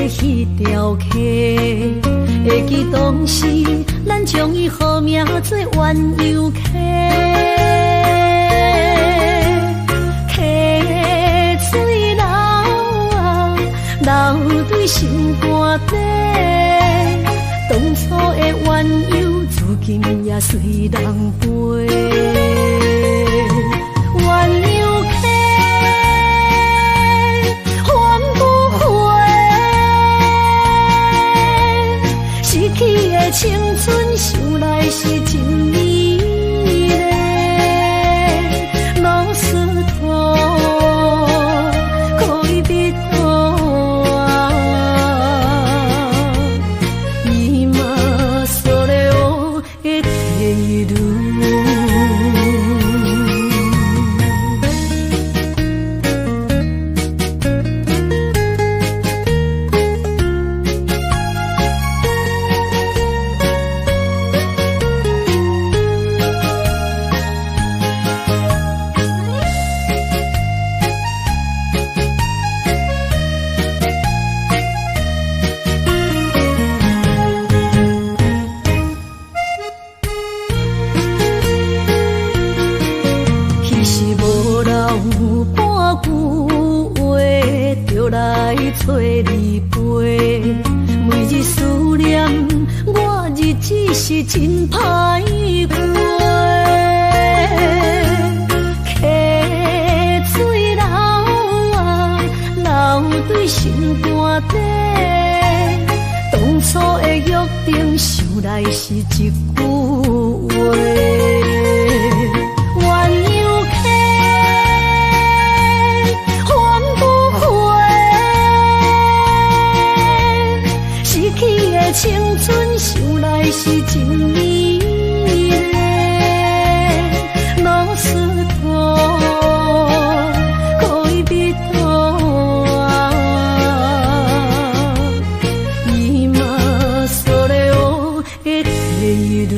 迄条溪，会记当时咱将伊号名做鸳鸯溪。溪水流啊，流对心肝底。当初的鸳鸯，如今也随人飞。鸳鸯溪，还不回。失去的青春，想来是真美丽。老师徒，可以比多啊。伊嘛所了的地路。找你陪，每日思念，我日子是真歹过。溪水流啊，流对心肝底。当初的约定，想来是一句话。青春想来是真美丽，老师徒可以比多啊。伊嘛所了的地路。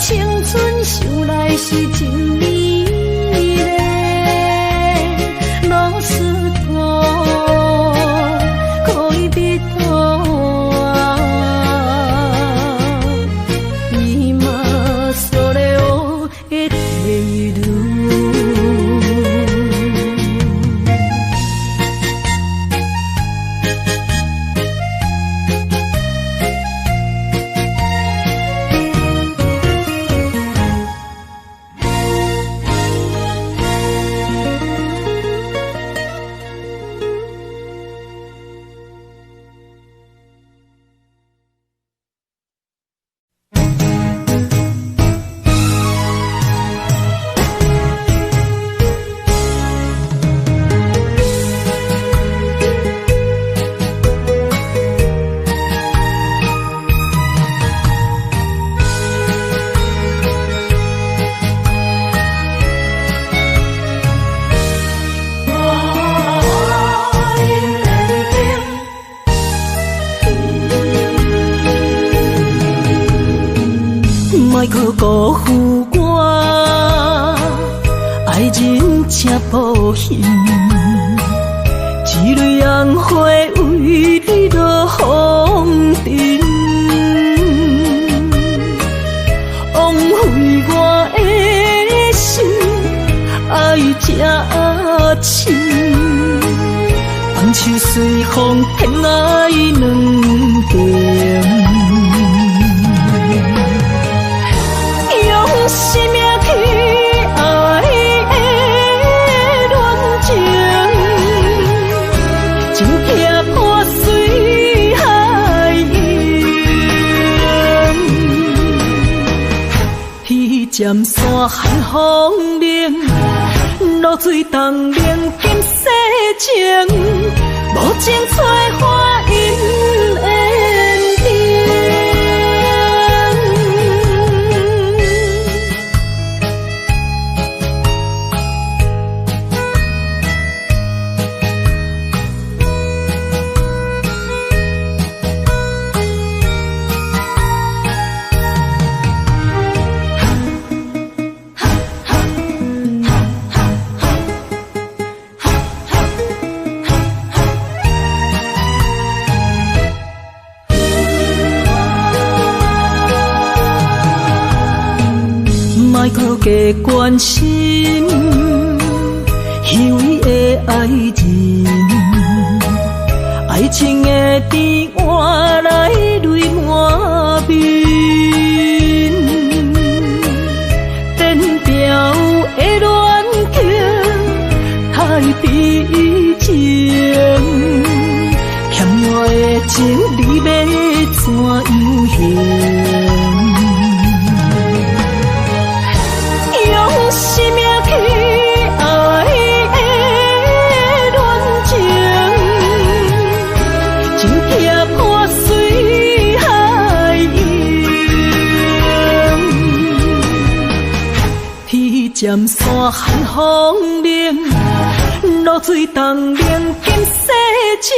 青春想来是真美丽，老师徒可以比多啊。伊嘛所了的地路。莫去辜负我，爱人才保险，一蕊红花为你落风尘，枉费我的心爱这深，放手随风偏爱两边。生命去爱的恋情，真痛破碎海洋。站山寒风冷，露水东冷金世情，无情催花因缘定。莫搁加关心虚伪的爱人，爱情的甜换来泪满面，电表的恋情太悲情，欠我的情你要怎样还？生命去爱的恋情，真惊破水海涌。天渐山寒风冷，露水东冷金世情，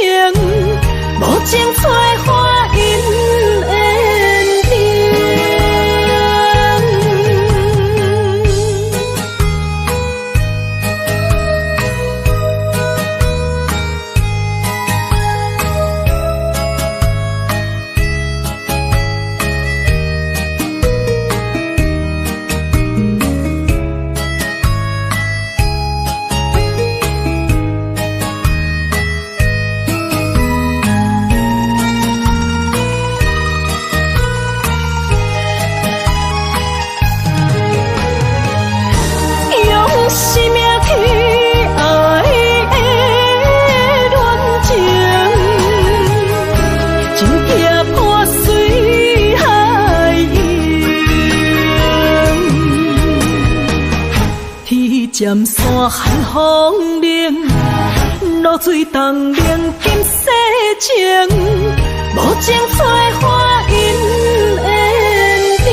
无情催花因缘定。渐山寒风冷，露水东冷金世情，无情催花因缘定。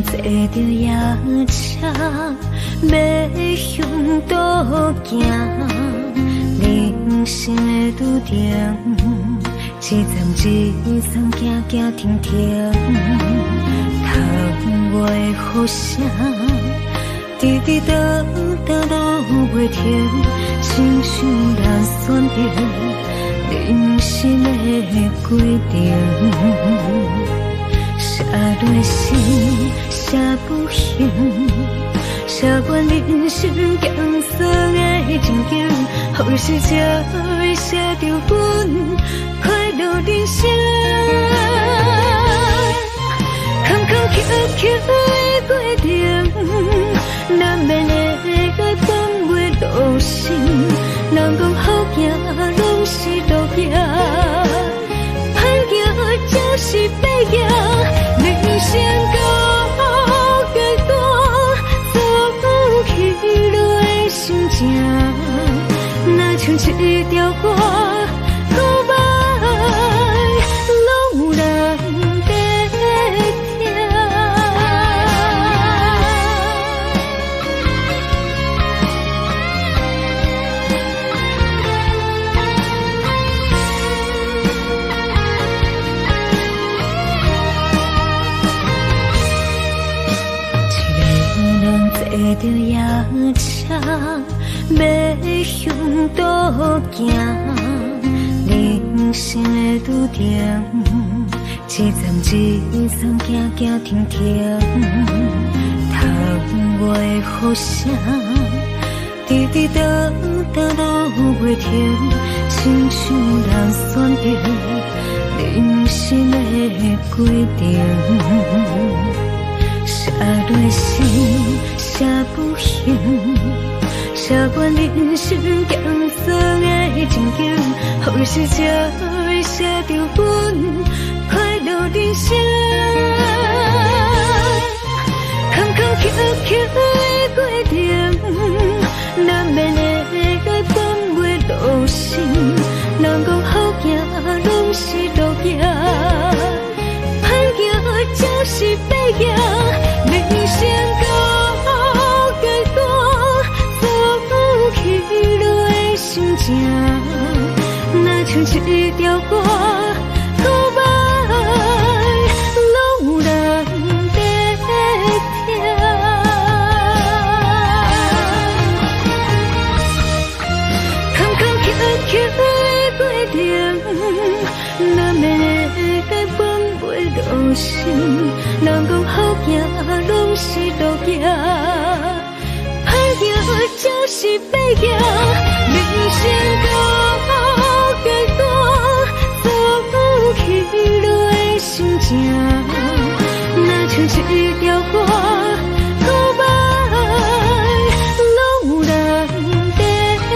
坐着夜车，要向倒行。人生的拄定，一站一站，行行停停。窗外的雨声，滴滴答答落袂停，亲像咱选择人生的规定。写落心，写不行，写完人生艰酸的情景，何时才会写着阮快乐人生？坎坎坷坷的过程，难免会甲放袂落心。人讲好行，拢是路行。就是白行，人生到阶段，走起来心情，若像一条歌，古巴车要向倒行，人生的拄定，一站一站行行停停，窗外的雨声，滴滴答答落袂停，亲像人选择人生的规定。写落心，写不行，写完人生艰涩的情景，何时才会写着阮快乐人生？坎坎坷坷的过程，难免会改变袂落心。人讲好行拢是路行，歹行才是歹行。人生到阶段，走起落的心情，若像一条歌，告白拢有人在听。坎坎坷坷的过程，难免会改变袂落心。人讲好行拢是路行，歹行才是歹行。人生到阶段，走起落的心情，若像一条歌，告白拢有人在听。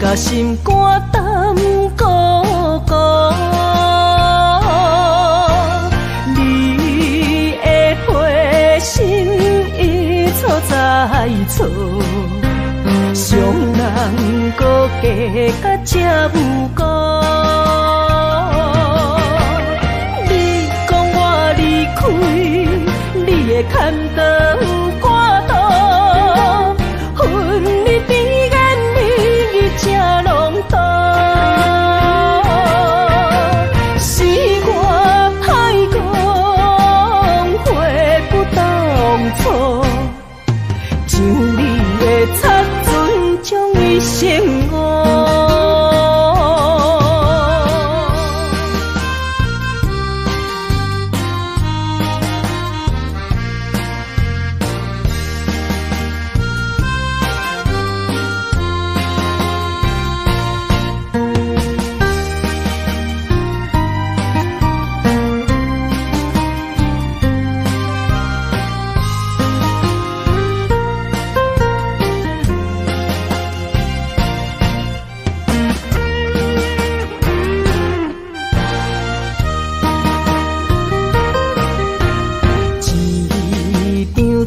甲心肝胆孤孤，你的花心已错在错，伤人搁加甲这有辜。你讲我离开，你的牵倒挂倒，恨你比眼你这拢多，是我歹讲话不当初，像你的擦船将伊生误。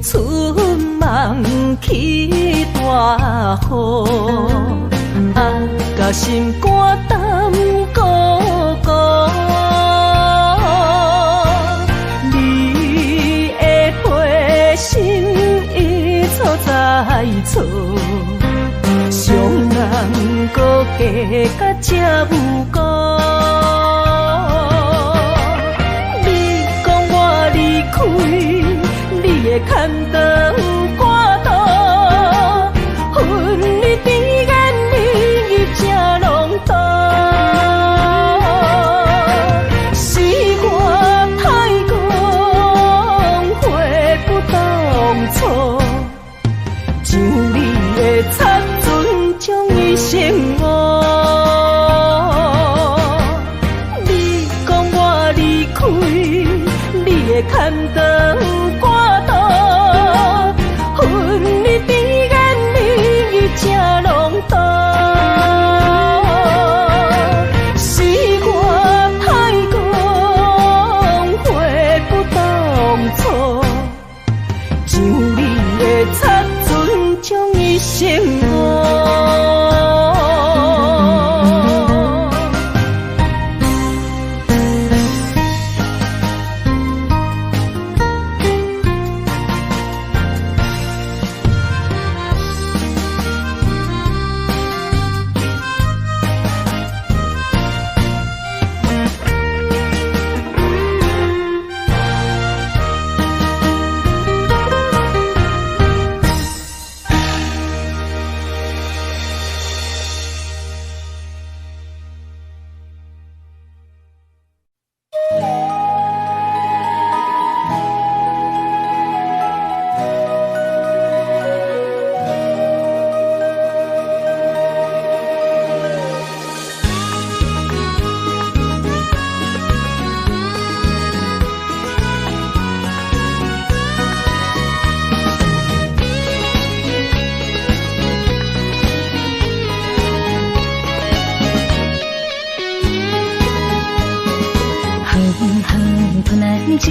春梦起大雨，甲心肝胆孤孤。你的花心已错在错，伤人搁加甲这有辜。你讲我离开，你的牵倒挂倒，恨你比眼你这拢多，是我像你的擦唇将伊心误。你讲我离开，你的牵肠挂肚，恨你甜言蜜语这浓重。是我太讲悔不当初，像你的擦唇将伊心误。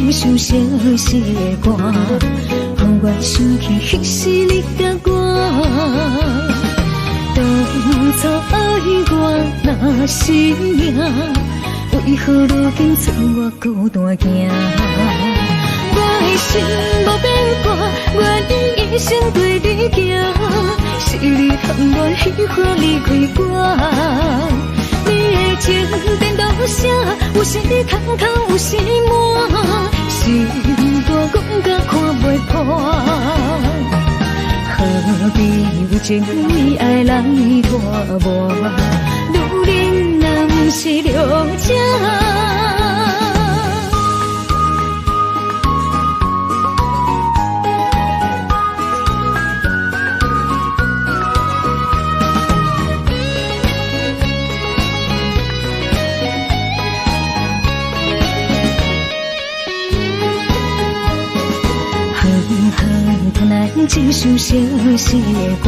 一首相思的歌，予我想起彼时你甲我。当初爱我若是命，为何如今剩我孤单行？我的心无变卦，我愿一生对你行。是你含我喜欢离开我。你的情颠倒写，有时空空，有时满，心大讲甲看袂破。何必有情为爱人拖磨？女人若不是了解。一首相思的歌，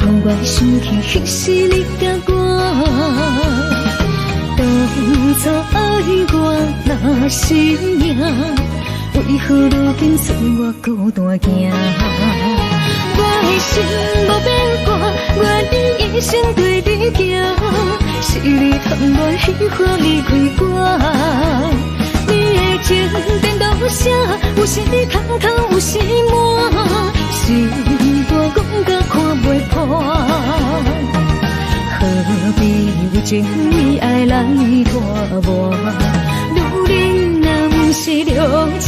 予我想起彼时你甲我。当初爱我若是命，为何如今剩我孤单行？我的心无变卦，我愿一生对你行。是你含我喜欢离开我。你的情颠倒写，有时空空，有时满，心大讲甲看袂破。何必有情为爱人拖磨？女人若不是了解。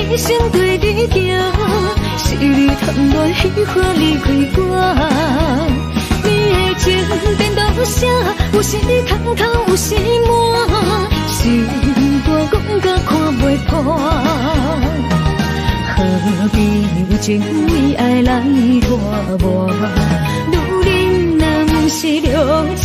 一生对你行，是你含我喜欢离开我。你的情颠倒写，有时空空，有时满，心大讲甲看袂破。何必有情为爱人拖磨？女人若不是了解。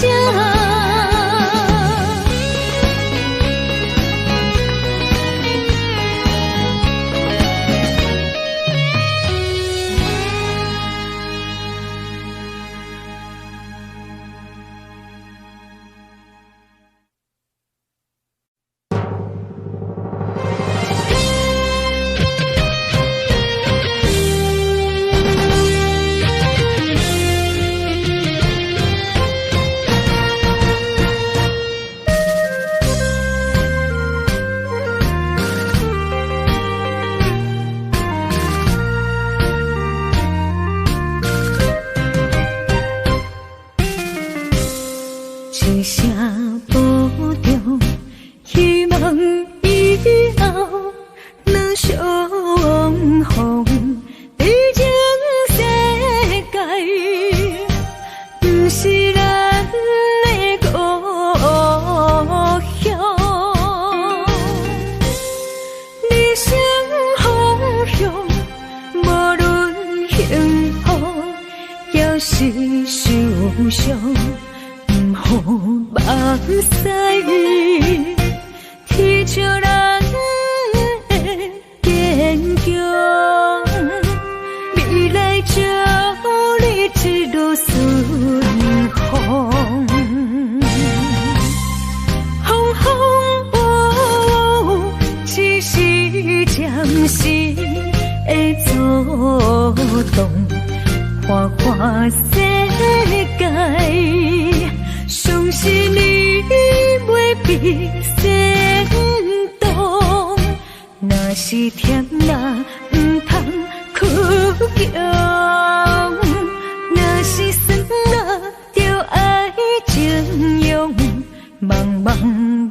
相逢，毕竟世界不是咱的故乡。人生方向，无论幸福也是受伤，不好目屎。天照咱的坚强，未来照你一路顺风。风风雨雨，只是暂时的阻挡，花花世界，相信你袂比先动。若是甜啦，唔通哭强；若是酸啦，就爱情用。茫茫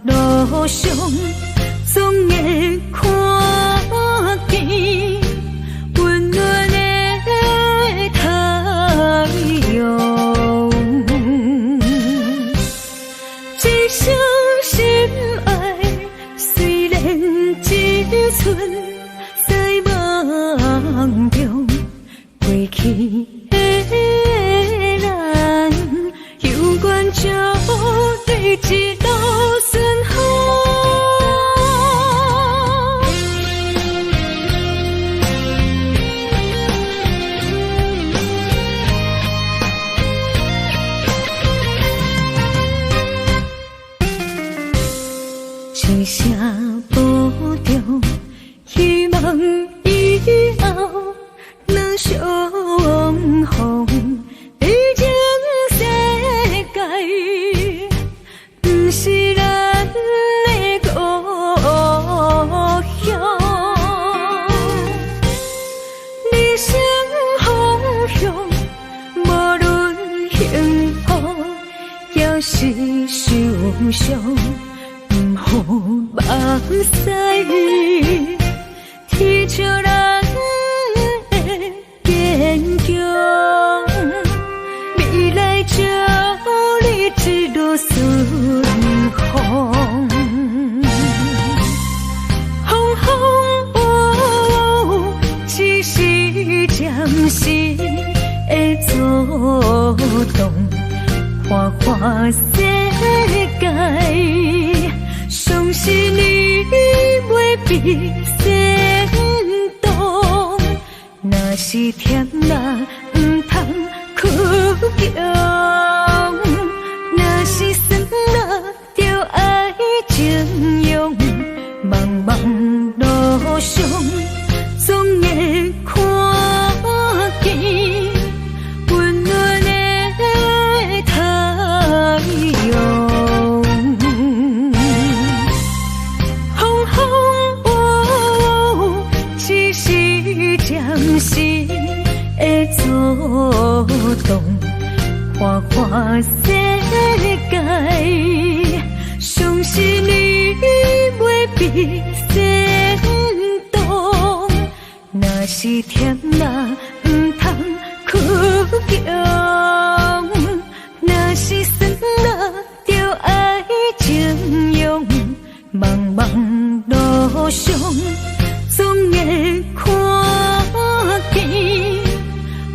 路上，总会看见温暖的太阳。一生心爱，虽然只剩在梦中，过去的咱，有缘就对一路顺风。一声保重，希望以后咱相逢。毕竟世界不是咱的故乡。人生方向，无论幸福也是受伤，不好目屎。天照咱的坚强，未来照你一路顺风。风风雨雨，只是暂时的阻挡，花花世界，相信你袂比先动。若是甜啦，唔通哭强；若是酸啦，就爱情用。茫茫路上，总会看见温暖的太阳。风风雨雨，只是暂时的阻挡，花花世界，相信你袂比先动。若是甜啦，唔通哭强；若是酸啦，就爱情用。茫茫路上，总会看见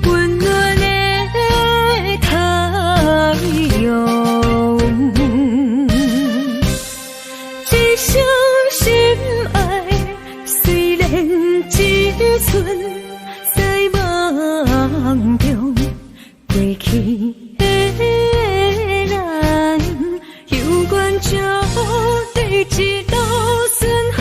温暖的太阳。一生心爱，虽然只剩在梦中，过去的咱，有缘就对一路顺风。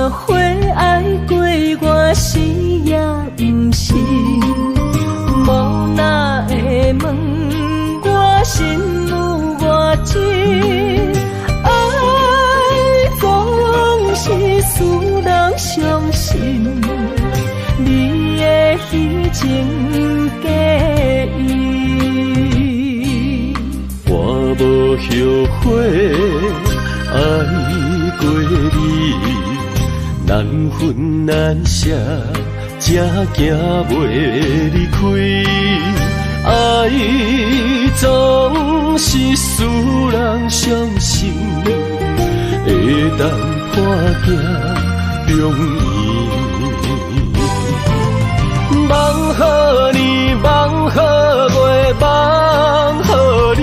花爱过我死也不是，无哪会问我心有偌深？爱总是使人伤心，你的虚情假意，我无后悔爱过你，难分难舍，才行袂离开。爱总是使人伤心，会当看行容易。梦予你，梦予月，梦予你，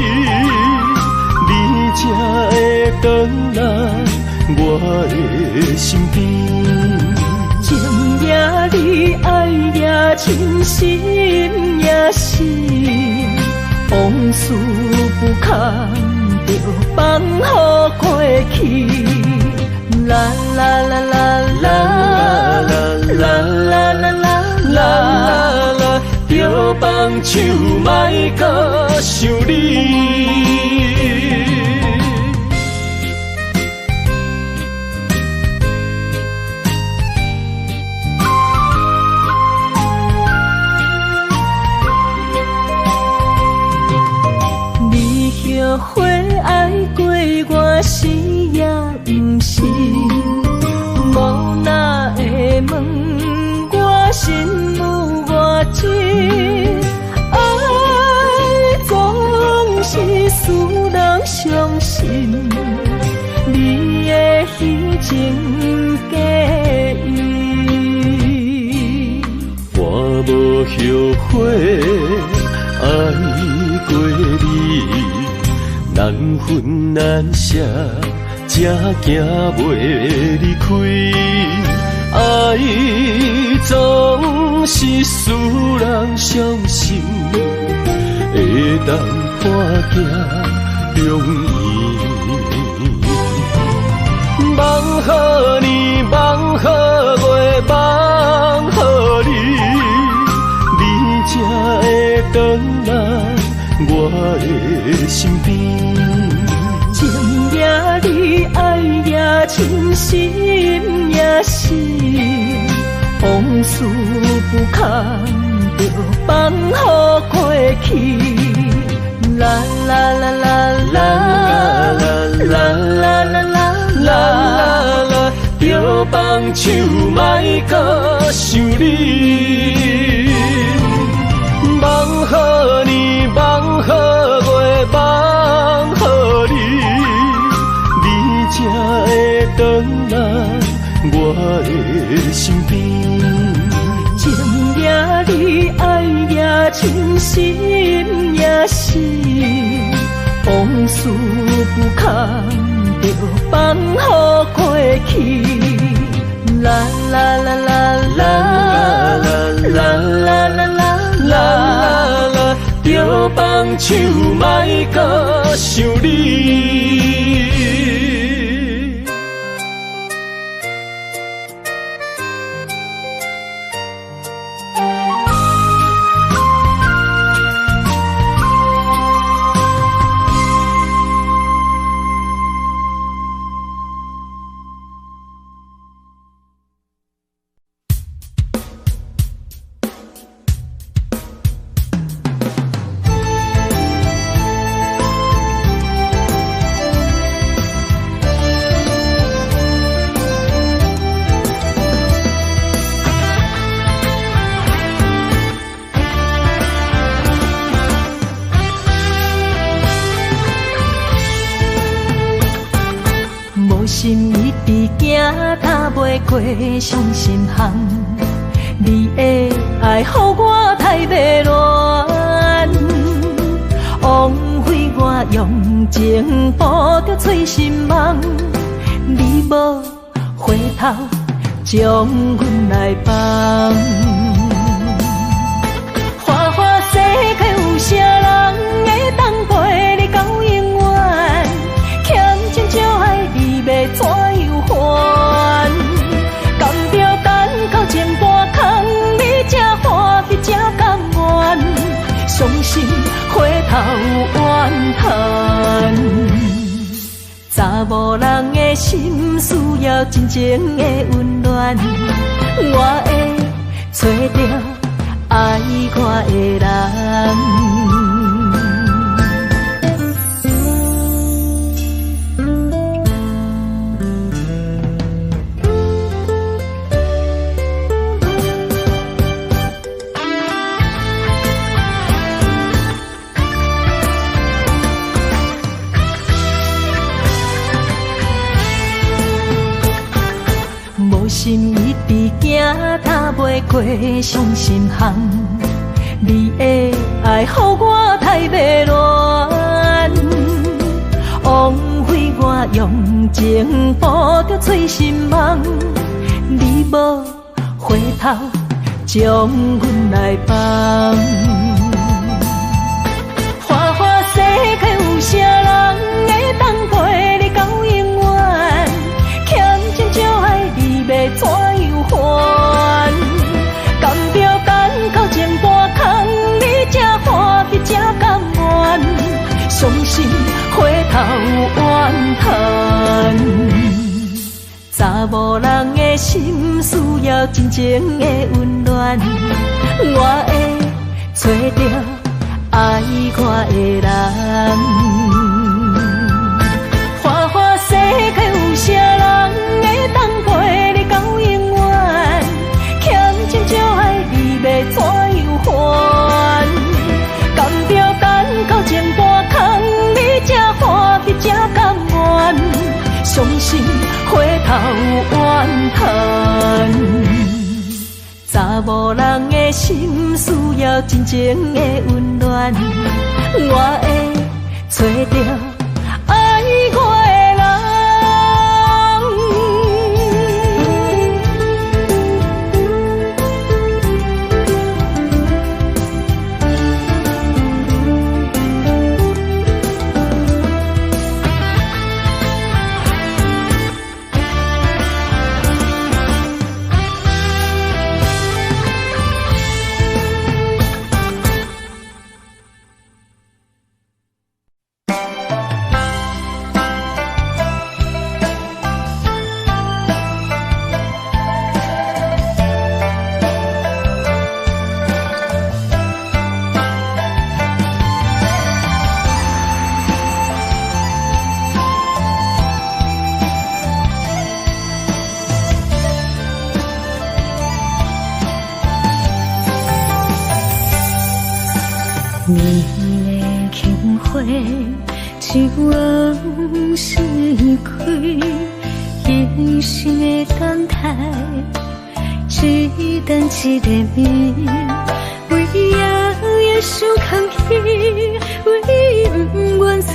你才会回来我的身边。情也你，爱也真，心也是，往事不堪着放乎过去。啦啦啦啦啦啦啦啦啦啦，着放手莫搁想你。后悔爱过我死也不是，无哪会问我心有偌深？爱总是使人伤心，你的虚情假意，我无后悔爱过你。难分难舍，才行袂离开。爱总是使人伤心，会当看行容易。梦予你，梦予月，梦予你，你才会回来我的身边。情也你，爱也真，心也是，往事不堪着放乎过去。啦啦啦啦啦啦啦啦啦啦，着放手莫搁想你。梦予你，梦予月，梦予你，你才会回来我的身边。情也你，爱也真，心也是，往事不堪着放乎过去。啦啦啦啦啦啦啦啦啦啦，着放手莫搁想你。心一直行，踏袂过伤心巷。你的爱，予我太迷乱，枉费我用情捕着碎心梦。你无回头，将阮来放。花花世界有啥人会当陪你到永远？欠情就爱你要怎样还？心需要真情的温暖，我会找到爱我的人。心一直行，踏袂过伤心巷。你的爱，予我太迷乱，枉费我用情捕着醉心梦。你无回头，将阮来放。花花世界有啥人会当陪你到永远？欠情就爱你。要怎样还？甘着等到前半空，你才欢喜才甘愿，伤心回头怨叹。查某人的心需要真情的温暖，我会找到爱我的人。花花世界有啥人会当陪你到永远？欠情就爱你，要怎样还？甘着等到前半空，你才欢喜才甘愿，伤心回头怨叹。查某人的心需要真情的温暖，我会找到爱我的人。你的轻花，一往事开，一生的等待，一等一个谜，为夜夜想空虚，为不愿伸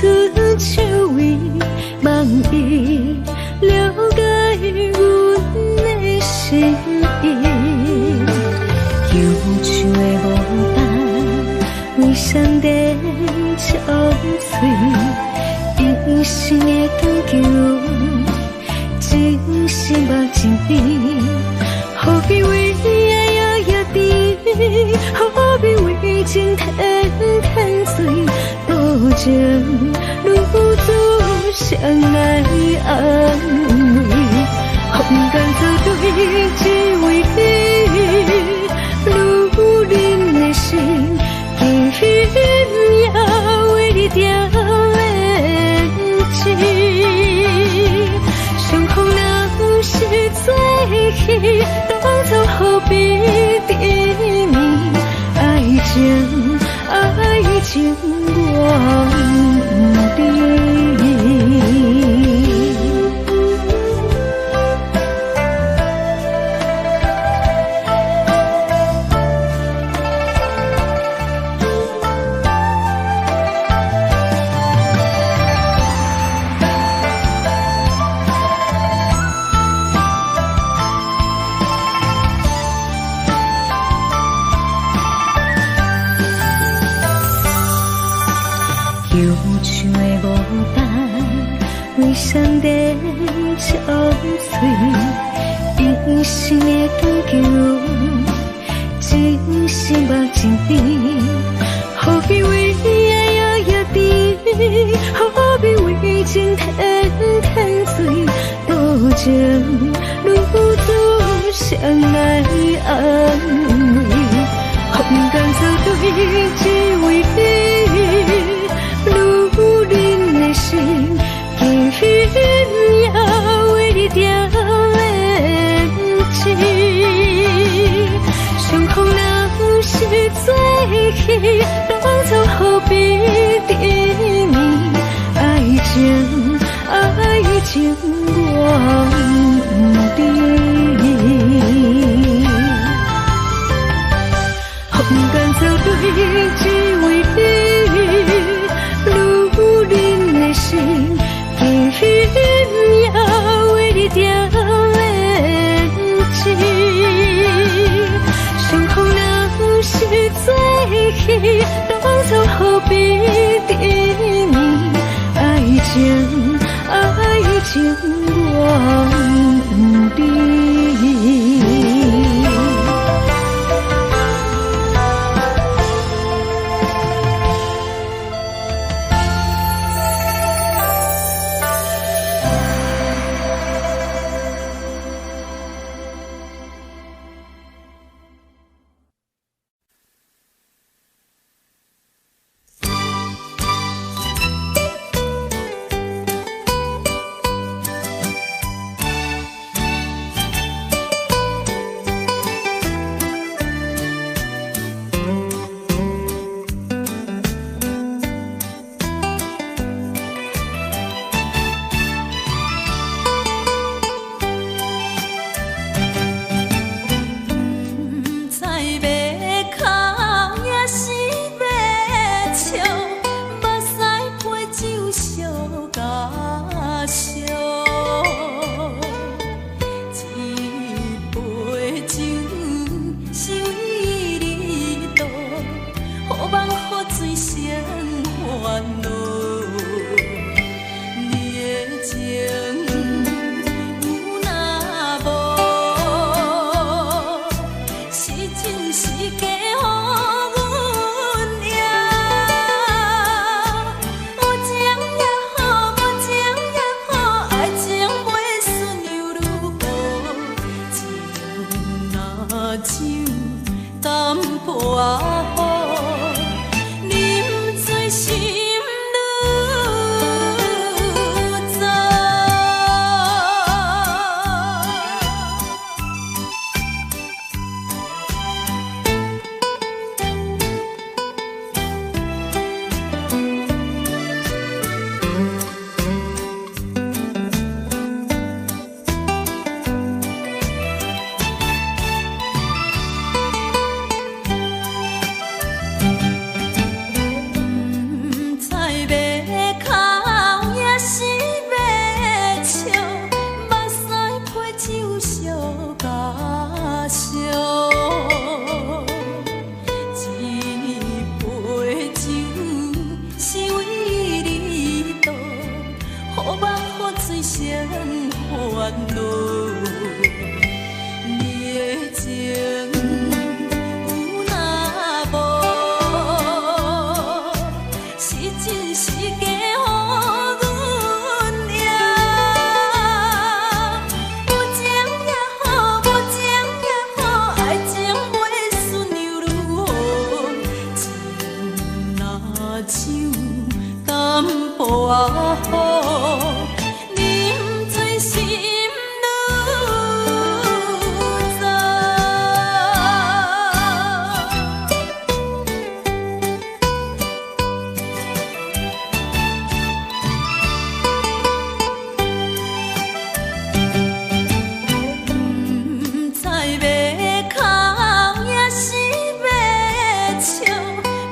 手为梦伊了解阮的心意，忧愁的无单。为上帝憔悴，一生的长久，真心目真甜，何必为爱夜夜甜，何必为情天天醉，多情如此相爱安慰，空甘做对，只为你，如人的心。天也为着缘情，伤口若是最稀，当作何必避免？爱情我不必。忧愁的无单，为上帝憔悴，一生的长久，真心目真甜，何必为爱夜夜甜，何必为情天天醉，情愈愈相爱安慰，空间做对只为你，愈忍的心，竟也为你定连情。相逢若是做戏，当作何必甜蜜？爱情我不知，空间做对只为你，愈忍的心，竟也为你定连情。相逢若是做戏，当作何必甜蜜？爱情我不知。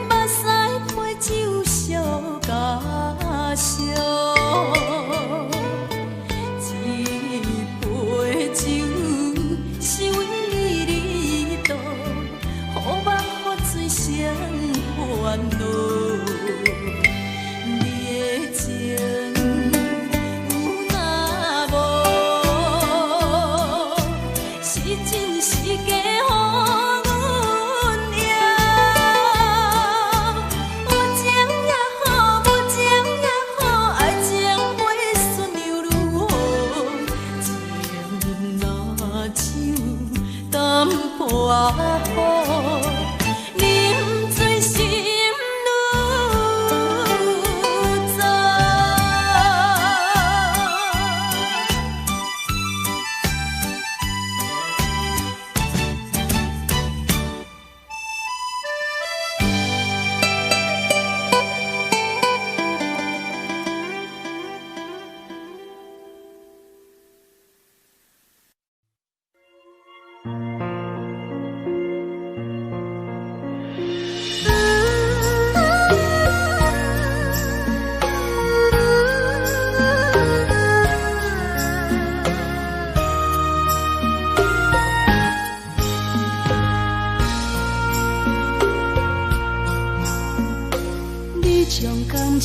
目屎配酒烧甲烧。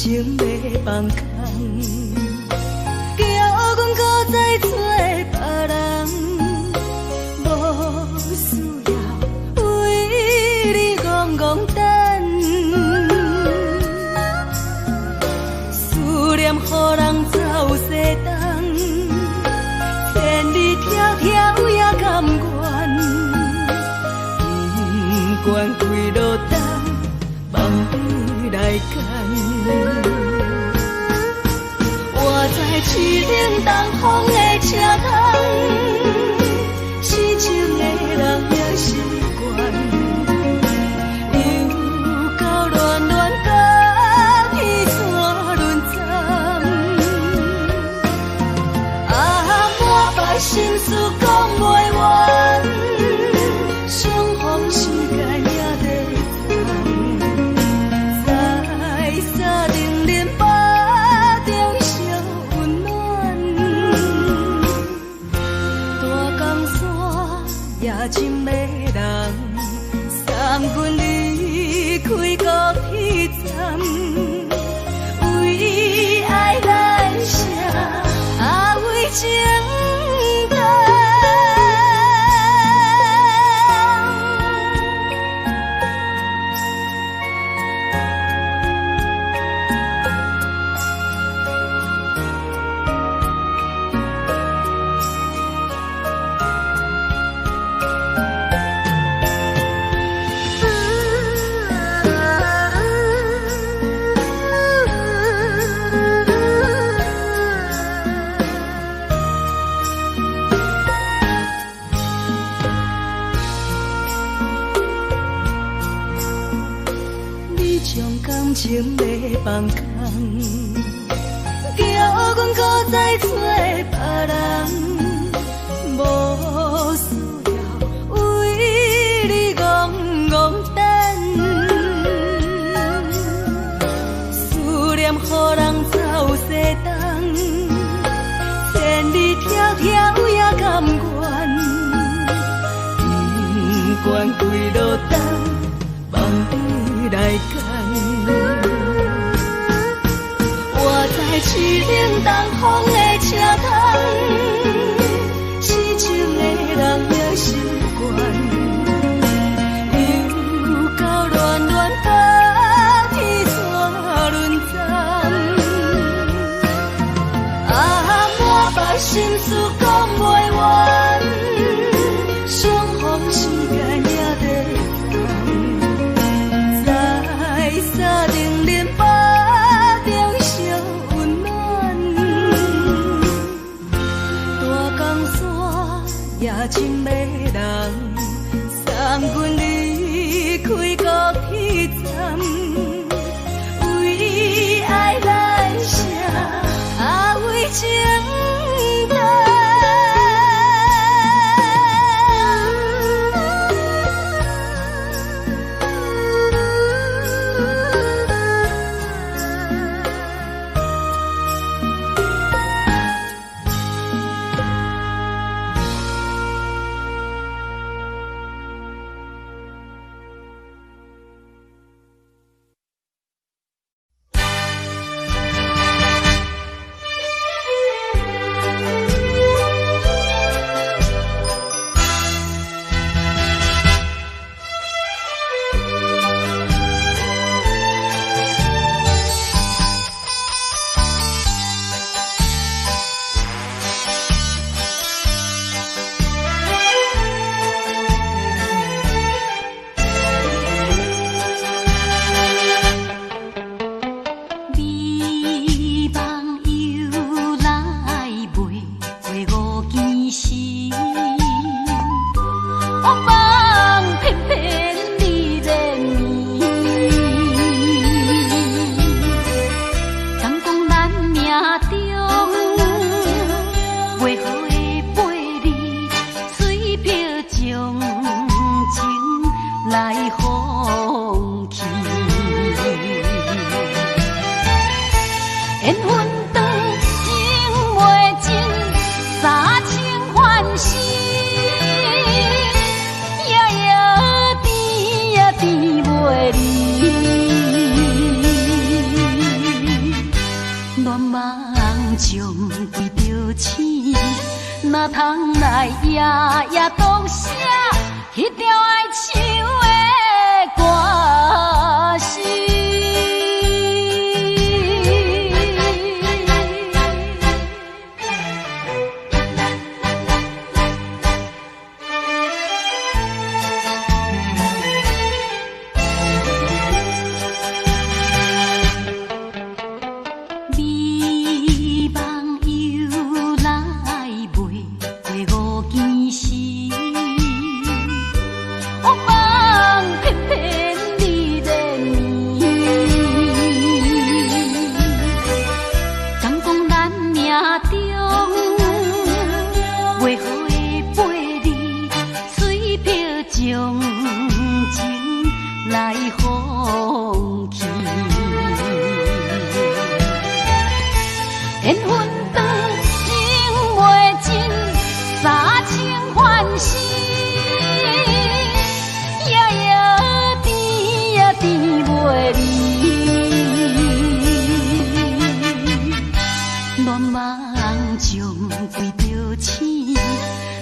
情要放空，叫阮搁再做别人，无需要为你戆戆等，思念予人走西东，千里迢迢也甘愿，不管开路灯，梦里来干。我在市顶东风的车窗，痴情的人也习惯，又到乱乱甲彼山论惨。啊，满腹心事讲袂完，相逢时间也在长，在沙定林巴中烧温暖，大江山也真迷人，送阮离开高铁站，为爱来写为情长。情要放空，叫阮搁再做别人，无需要为你戆戆等，思念予人走西东，千里迢迢也甘愿，不管开路灯，梦里来干。我在市顶东风的车窗，痴情的人也习惯，又到乱乱甲彼山论惨。啊，满腹心事讲袂完，相逢时间也在长，在沙定林巴中烧温暖，大江山也真迷人，送阮离开高铁站，为爱来写为情长。乱梦中规着醒，哪通来夜夜读写迄条爱唱的歌词。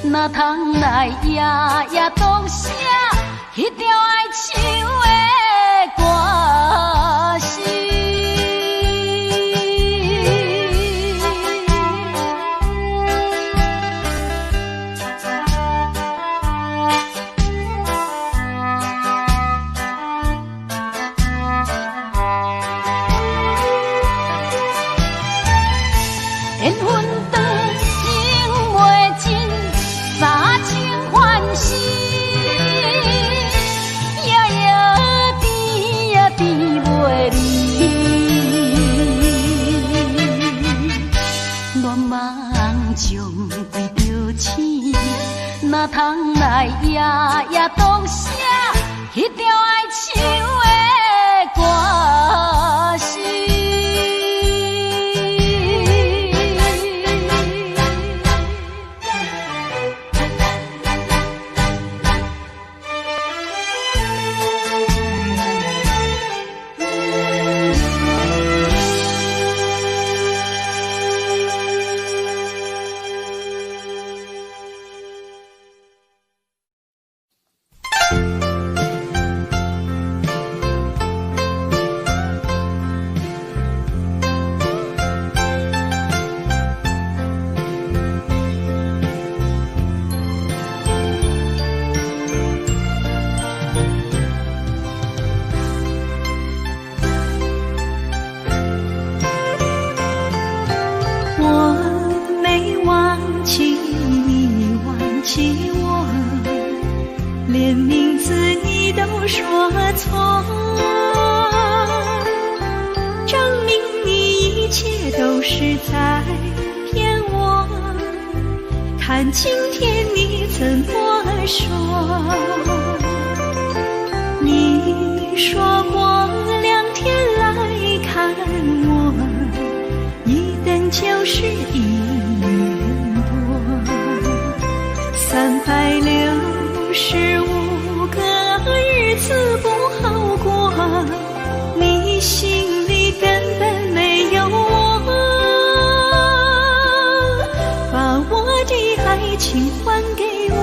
哪通来夜夜读写迄条爱唱的歌词。缘分长，情袂尽，三情欢喜，夜夜甜呀甜袂离。乱梦中规着醒，哪通来夜夜读写迄条爱唱的歌词。连名字你都说错，证明你一切都是在骗我。看今天你怎么说？你说过2天来看我，一等就是1年多。365个日子不好过，你心里根本没有我，把我的爱情还给我。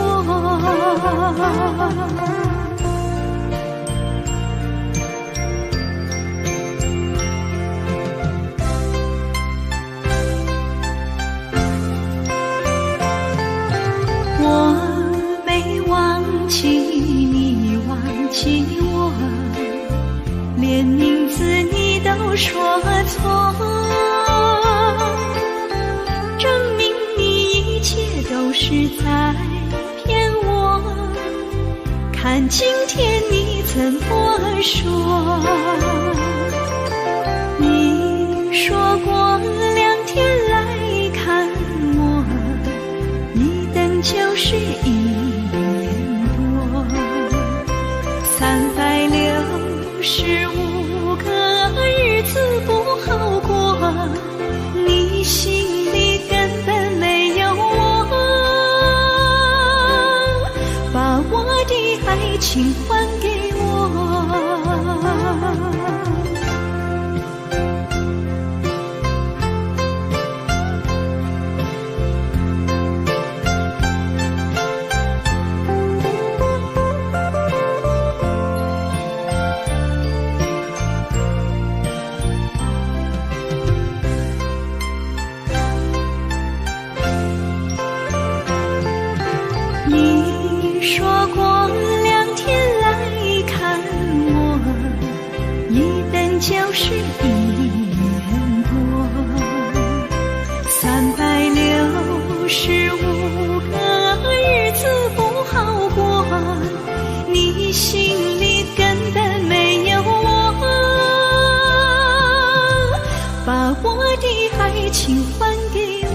你忘记我，连名字你都说错，证明你一切都是在骗我。看今天你怎么说？你说过2天来看我，一等就是1年。365个日子不好过，你心里根本没有我，把我的爱情还给我。是1年多，365个日子不好过，你心里根本没有我，把我的爱情还给我。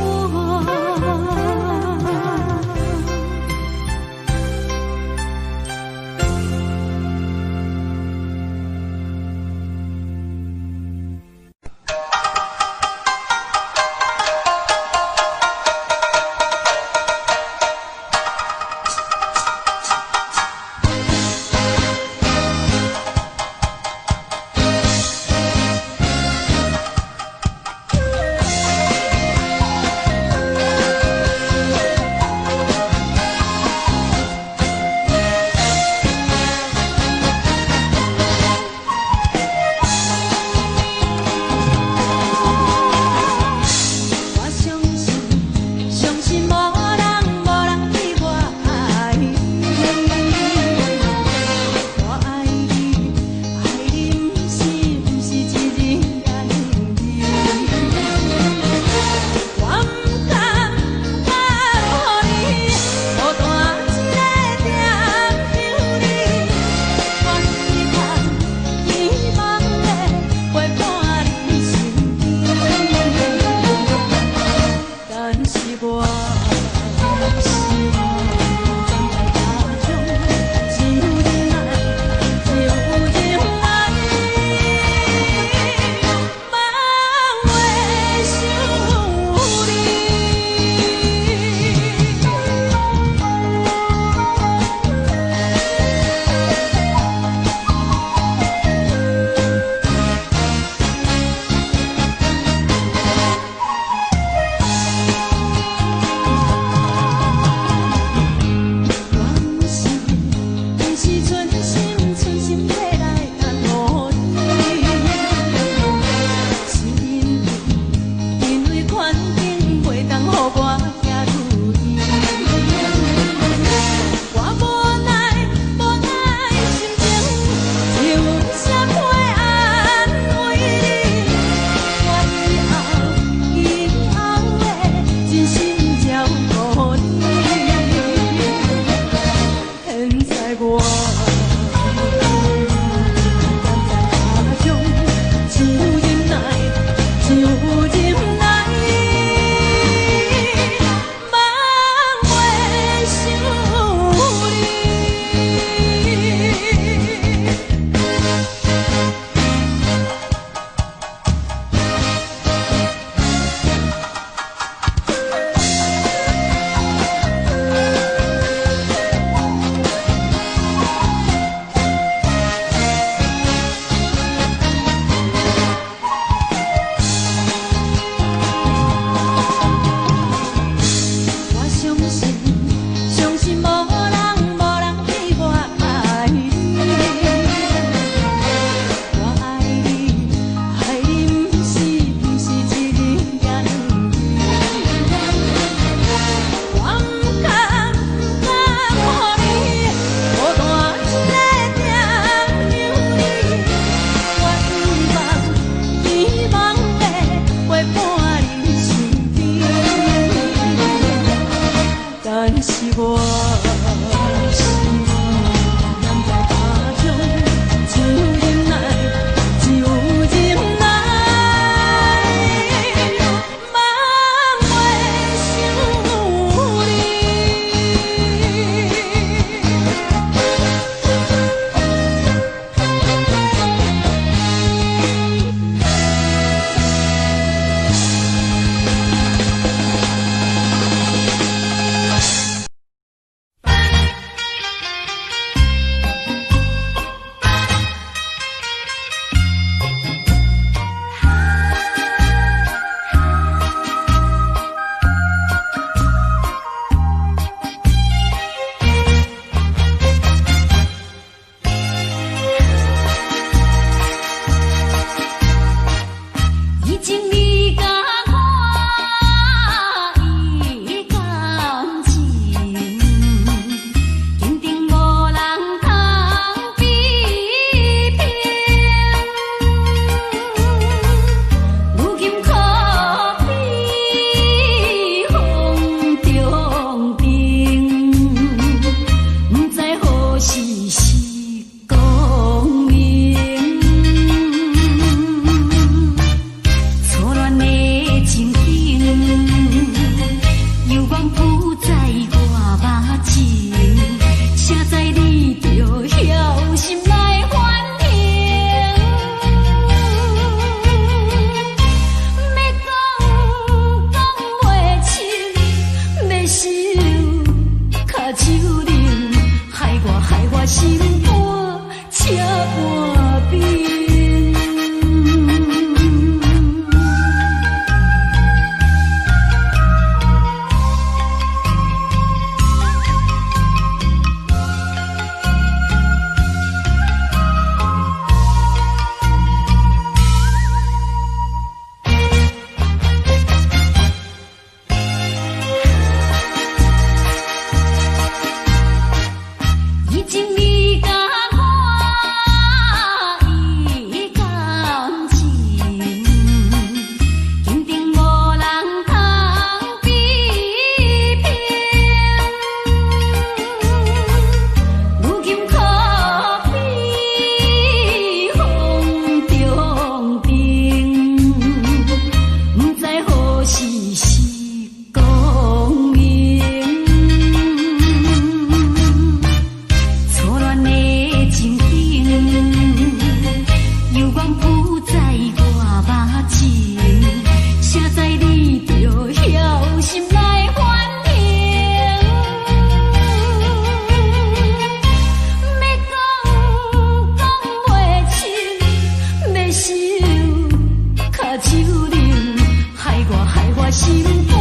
心肝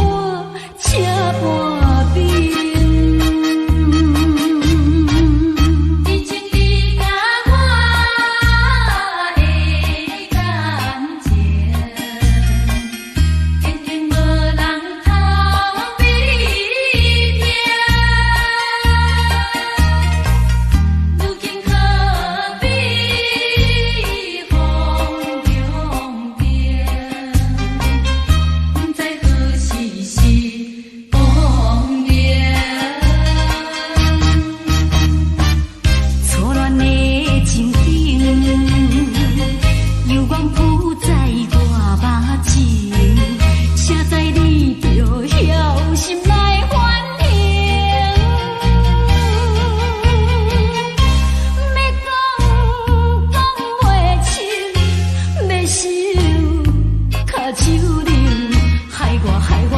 车半边。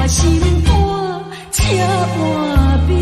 心肝车半边。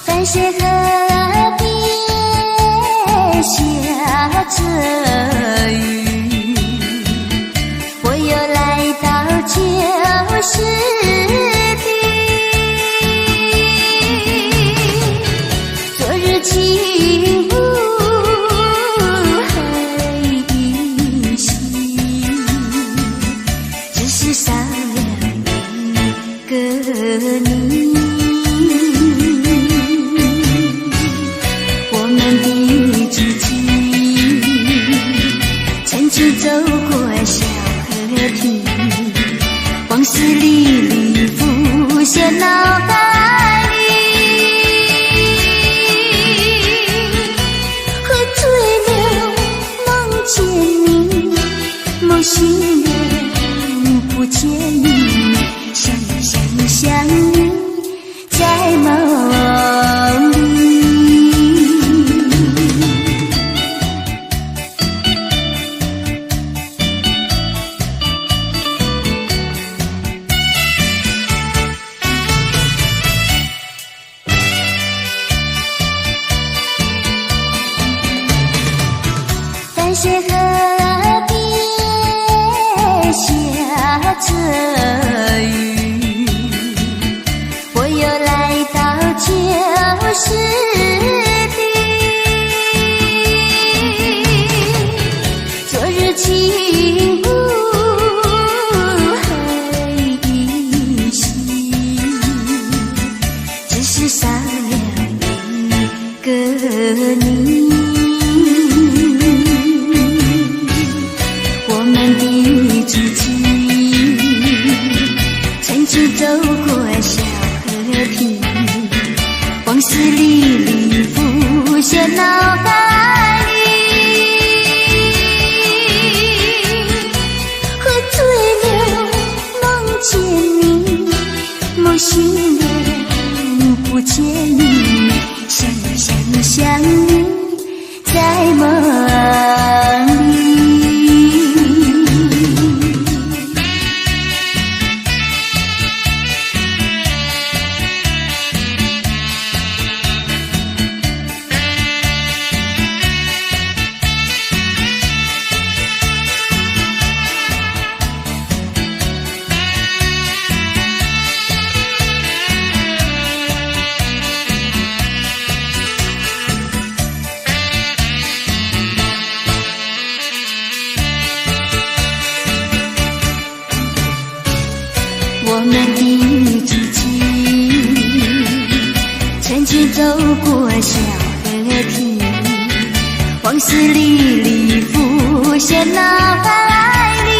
山水河边下着雨，我又来到旧时地，昨日情雾黑依稀，只是少了一个你。走过小河堤，往事历历浮现脑海里，喝醉了梦见你，梦醒了不见你，想你在梦里。山水河边下着雨，我又来到旧时地，昨日情雾黑依稀，只是少了一个你。曾经走过小河堤，往事历历浮现脑海里，喝醉了梦见你，梦醒了不见你，想你在梦里。我们的知己曾经走过小河堤，往事历历浮现脑海里，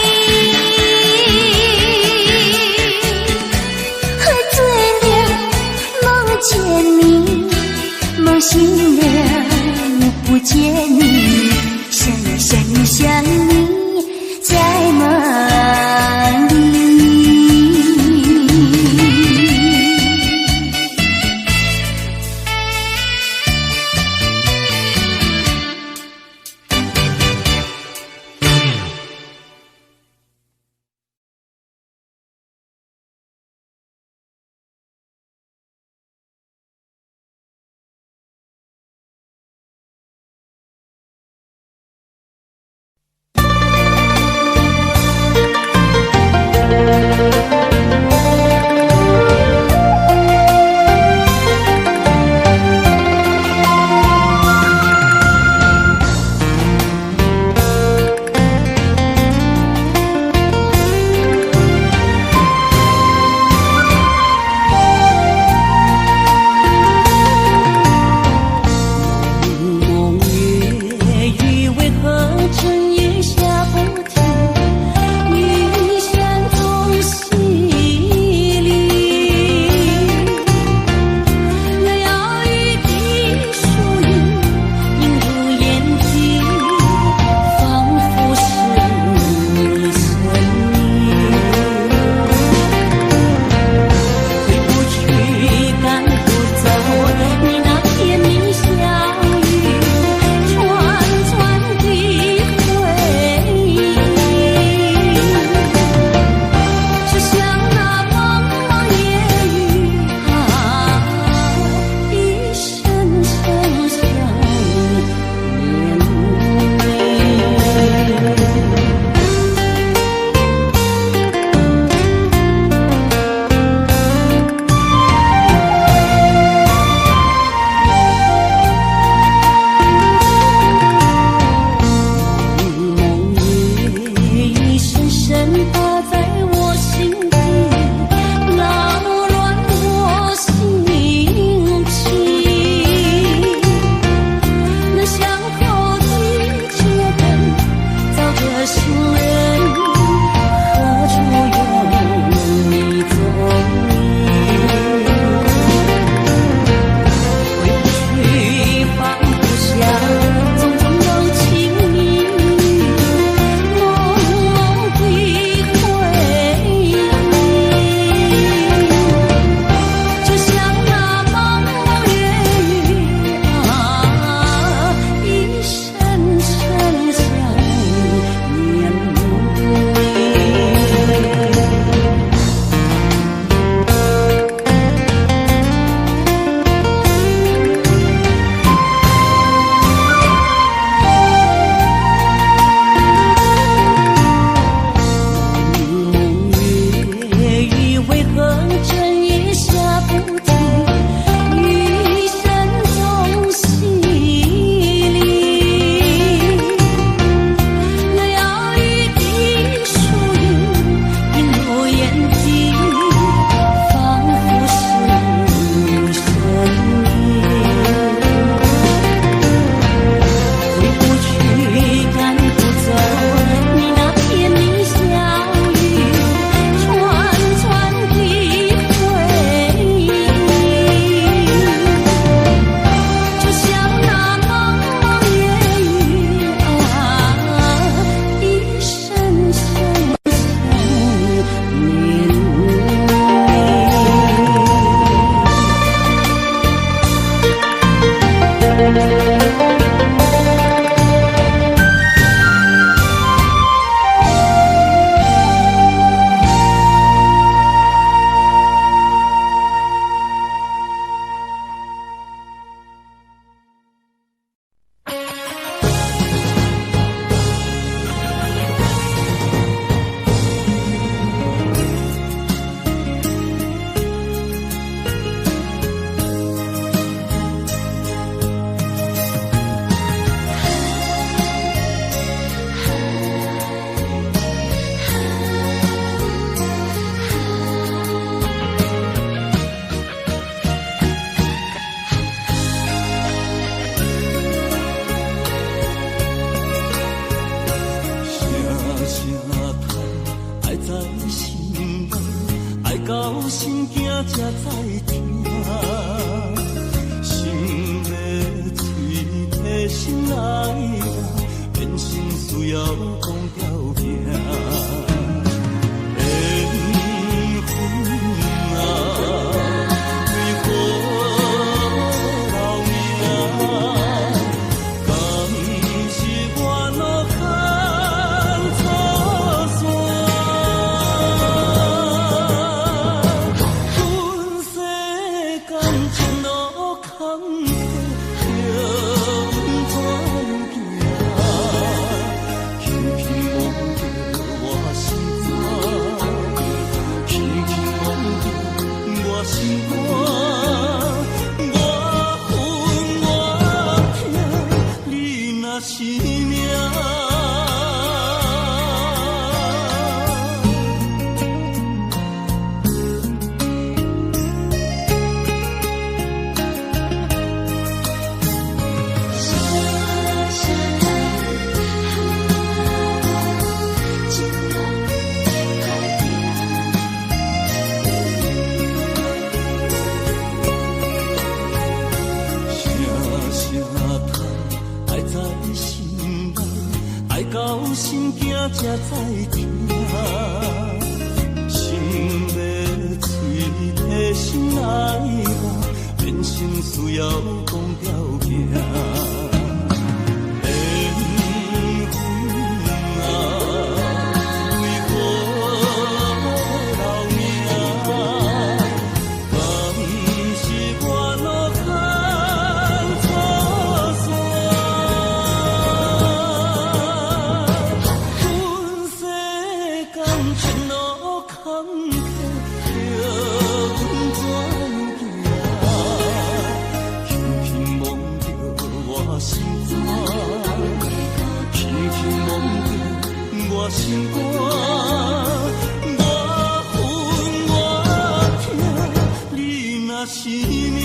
到心惊才知听，心要嘴提心来啊，变成需要讲条件。才知听，心要嘴提心来吧，变成需要讲条件。心肝，我分我痛，你若是命。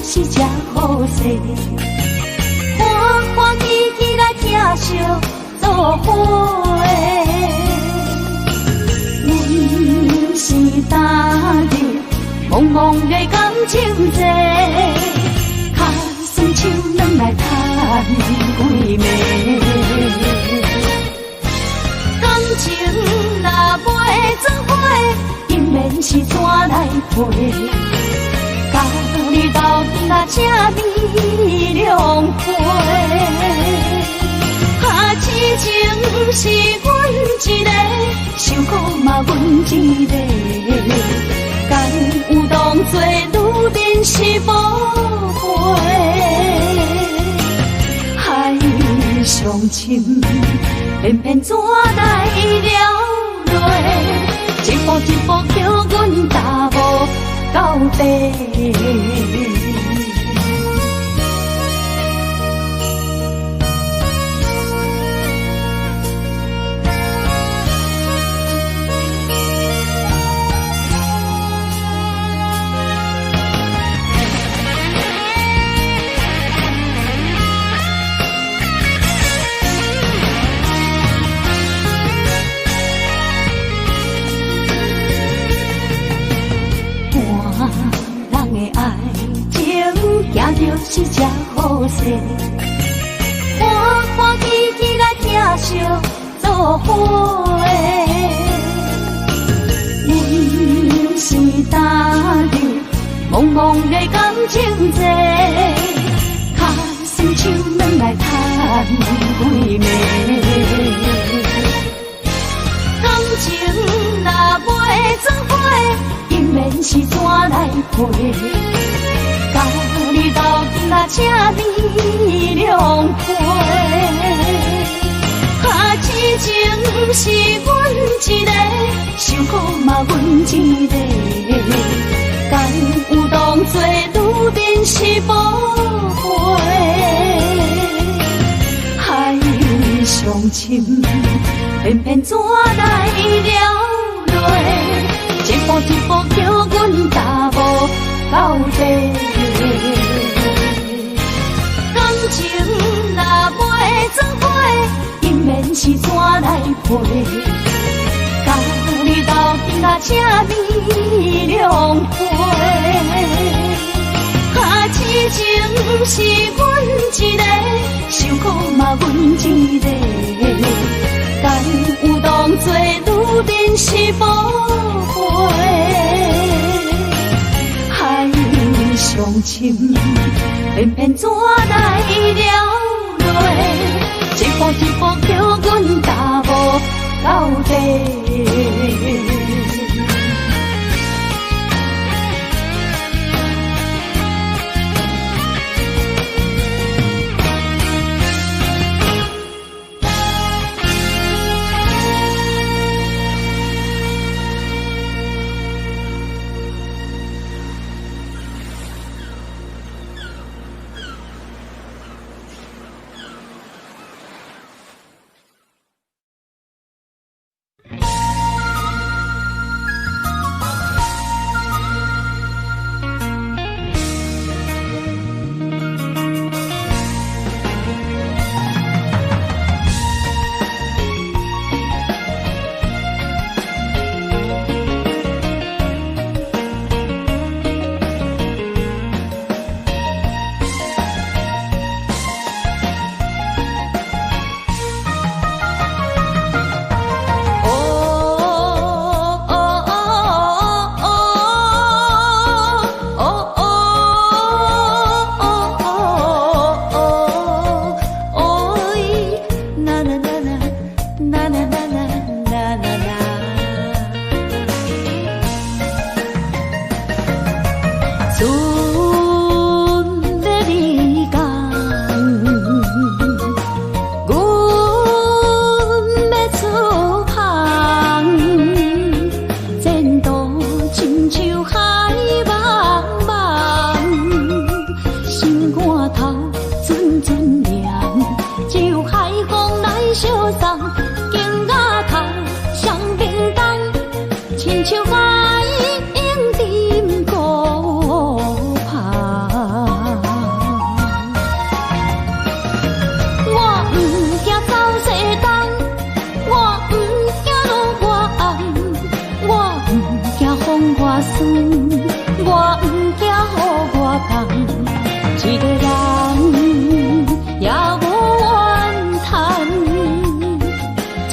是只好势，欢欢喜喜来听相作伙。阮是大日茫茫的感情债，脚酸手软来叹几暝。感情若袂做伙，因袂免是怎来陪？甲你斗阵啊，这美良陪。啊，痴情是阮一个，想苦嘛阮一个，敢有当作女人是无悔？海上深，偏偏怎来了落？一步一步叫阮踏无到底。行着是只好势，欢欢喜喜来疼惜做伙。阮是担着茫茫的感情债，脚酸手软来叹几暝。感情若袂做伙，因免是怎来陪？甲你斗阵啊，这美良陪。啊，痴情是阮一个，想苦嘛阮一个，敢有当作女人是无悔？海上深，偏偏怎来了落？一步一步叫阮踏无到底。感情若袂做伙，因免是怎来陪？甲你斗阵啊，这美良陪。啊，痴情是阮一个，想苦嘛阮一个，敢有当作女人是无悔？上深，偏偏怎来了落？一步一步叫阮踏无到底。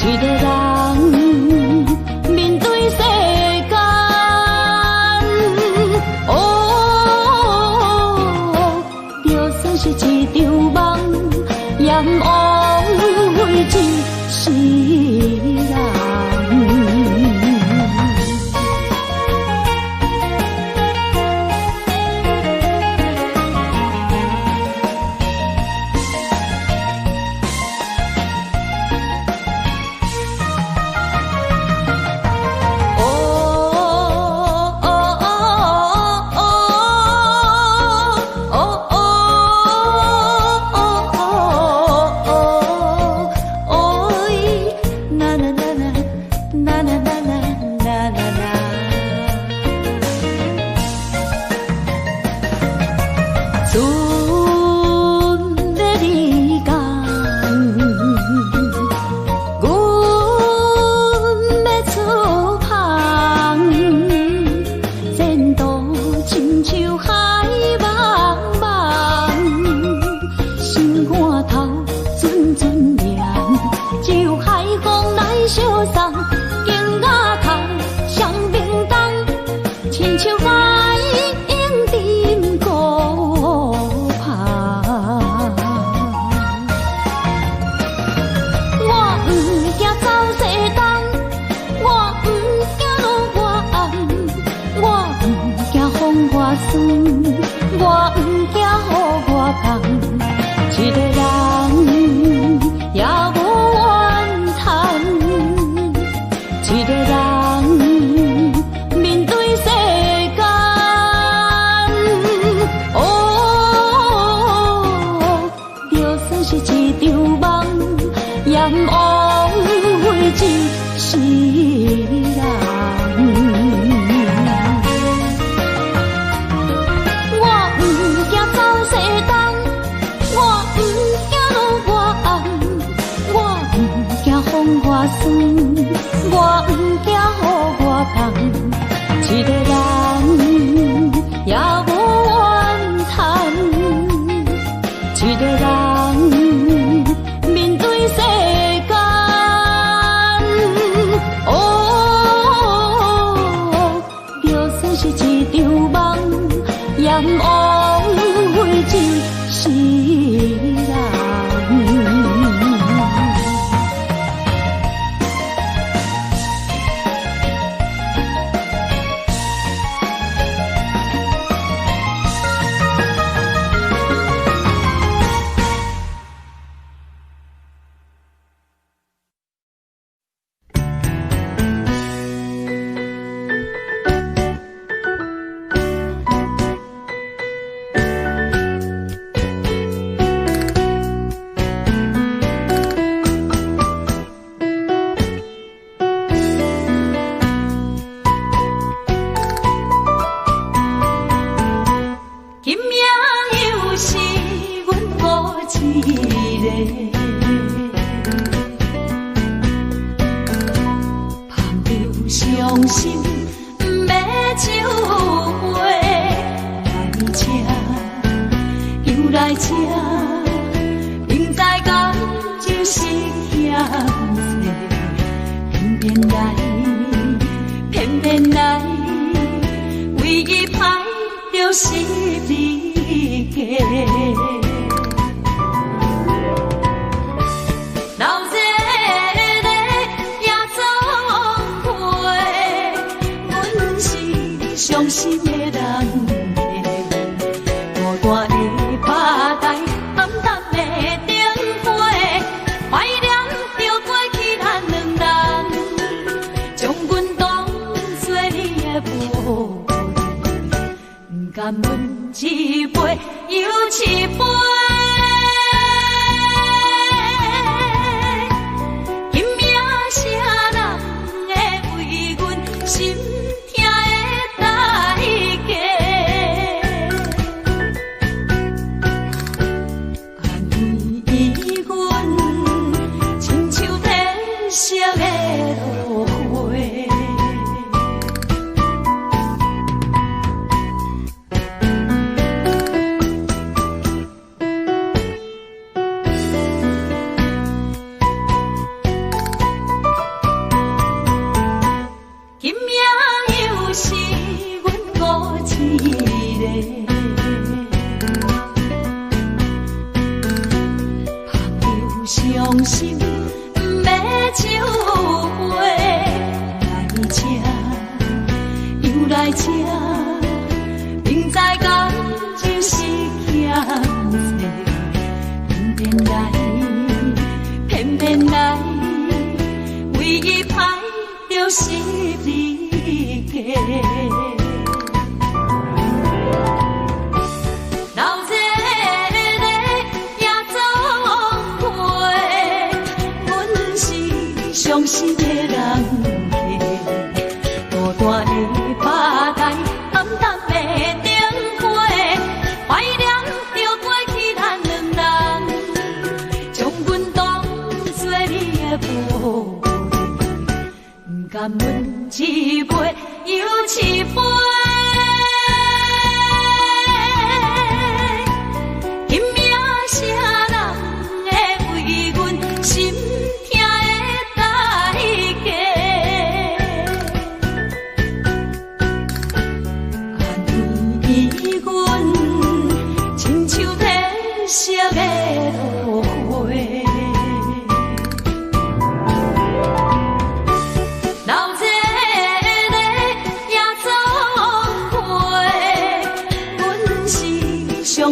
一个人面对世间。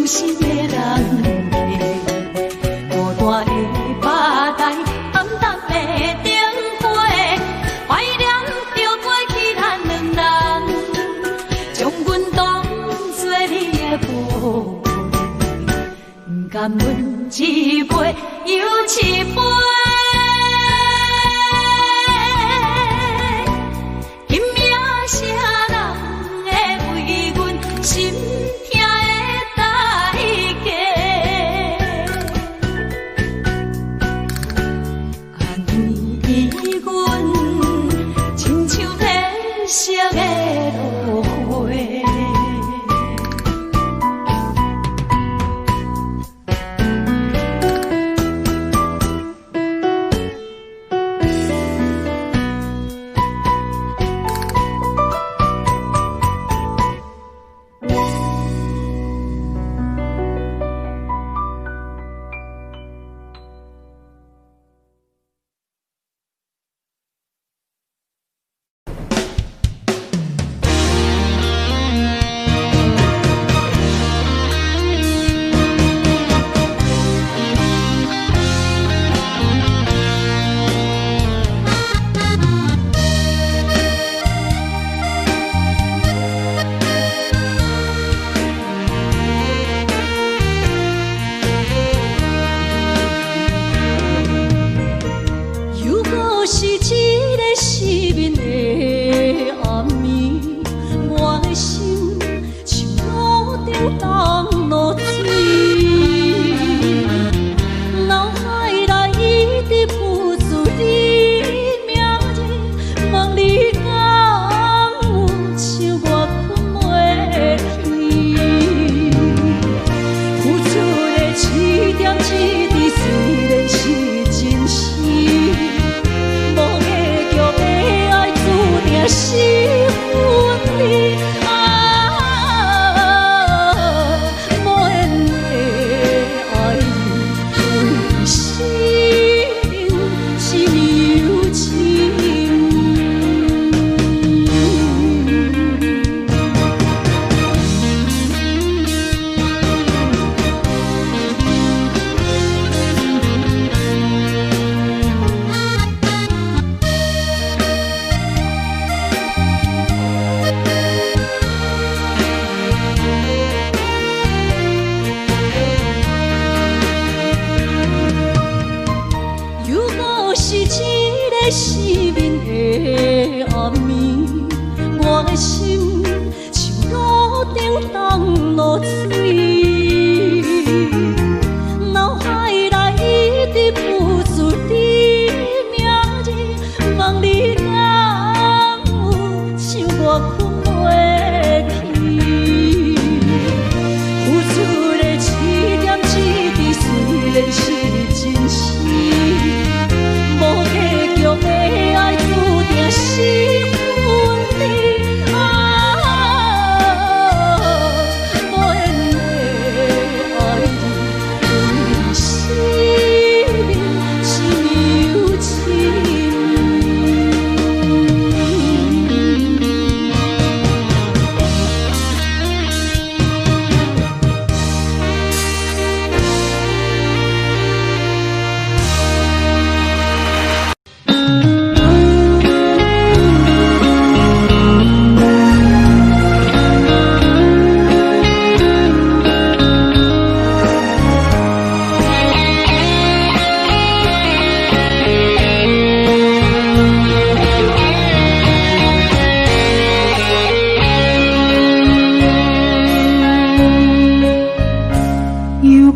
心的人孤单的巴台，暗淡的灯火，怀念着过去咱两人，将阮当作你的宝贝，不甘阮一杯又一杯。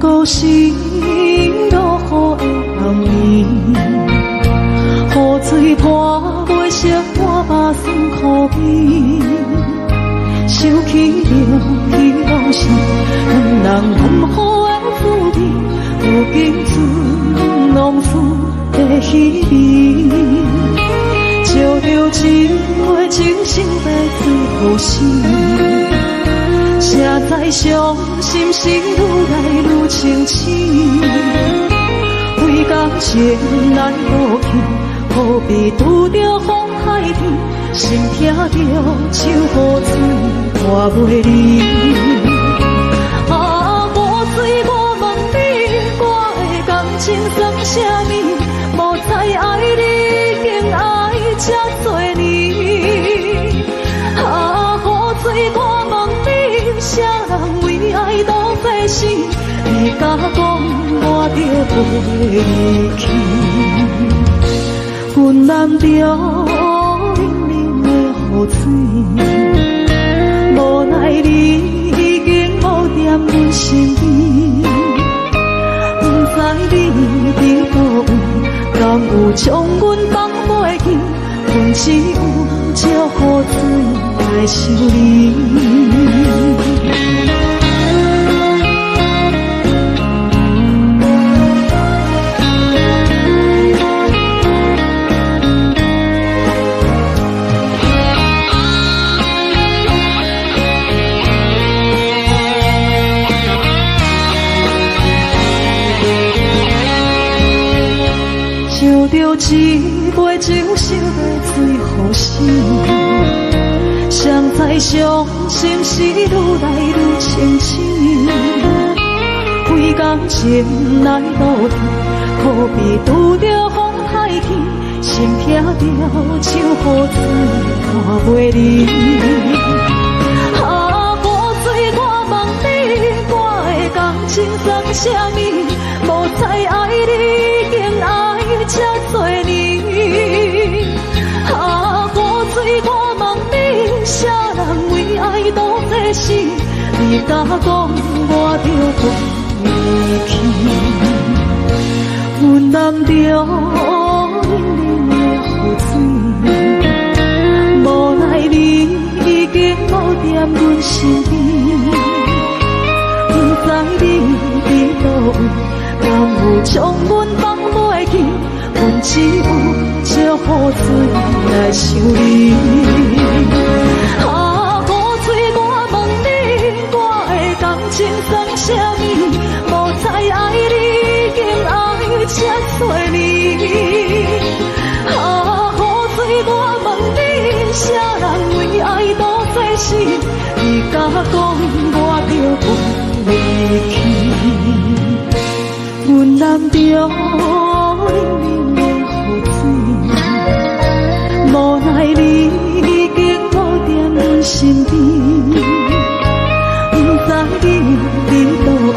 故事落雨的暗暝，雨水泼袂湿我目酸苦味，想起着彼往事，两人暗好的滋味，如今只浪费的稀微，照着一回真心来最好心。谁知伤心事愈来愈清醒，为感情难过去，何必拄着风海天，心痛着手雨水拖袂离。啊，无你甲讲我着袂离去，阮难着冷冷的雨水，无奈你已经无踮阮身边，不知你伫倒位，敢有将阮放袂记？阮只有借雨水来想你。烧着一杯酒，烧来最好心，谁知伤心事愈来愈清醒，几工前来路边，可比拄着风太起，心痛着手雨水看袂离。啊，雨水我问你，我的感情算啥物？无再爱你，竟爱这多年。啊，雨水我问你，啥人为爱多这事？你甲讲我着袂离去，阮难着冷冷的雨水，无奈你已经无踮阮身边，不知你伫倒位，敢有将阮放袂记？阮只有借雨水来想你。啊，雨水我问你，我的感情算啥物？无再爱你，竟爱这多年。啊，雨水我问你，啥人为爱多这事？你甲讲我着袂离去，阮难着冷冷的雨水，无奈你已经无踮阮身边，不知你伫倒位，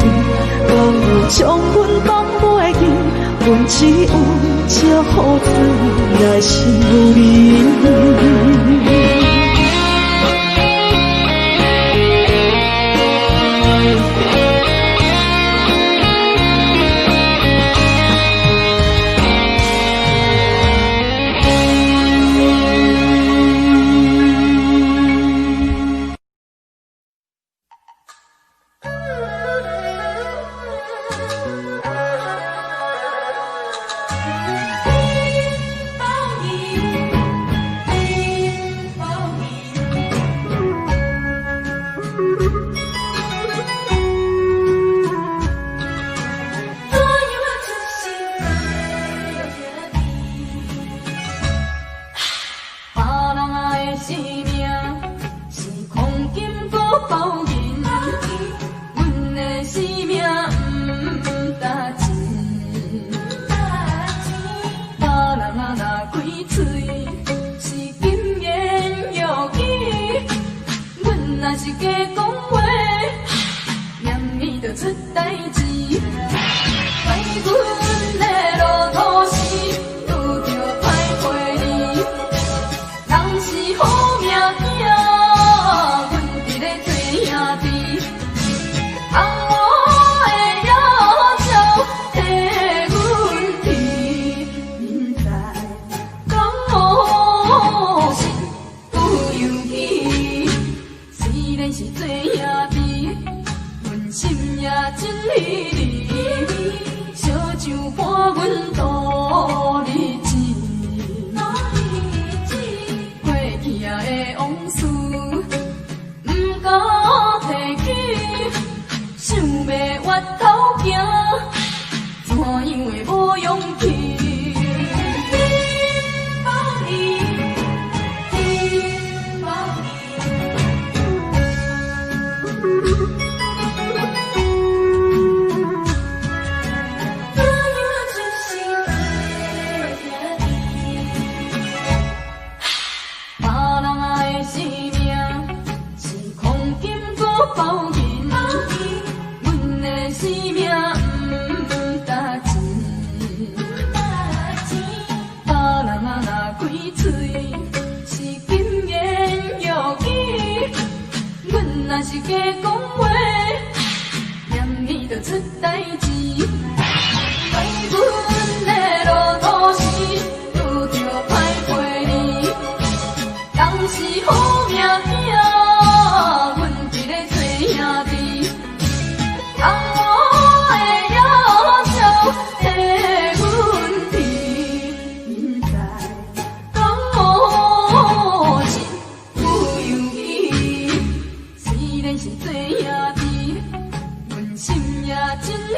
敢有将阮放袂记？阮只有借雨水来想你。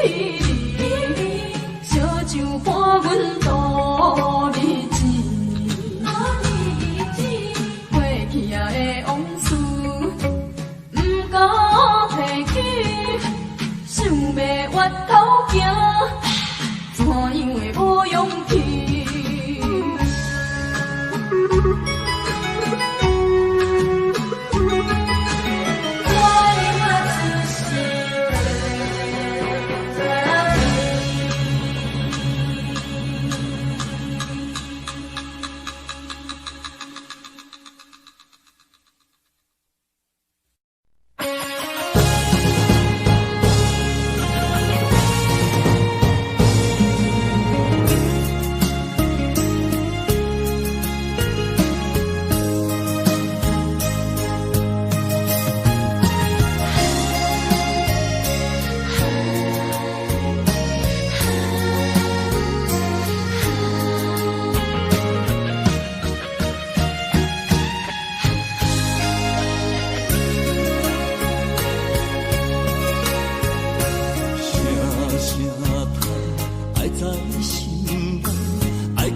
你，小酒伴阮度日子，过去啊的往事，不敢提起，想要回头行，怎样会无勇气？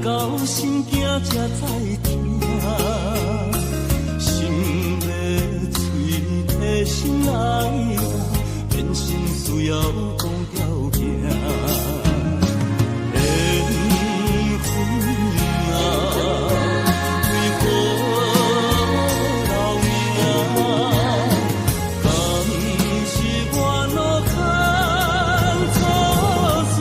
到心惊才知听，心要嘴替心爱人，变心需要讲条件。缘分啊，为我留名，敢是我路坎错线。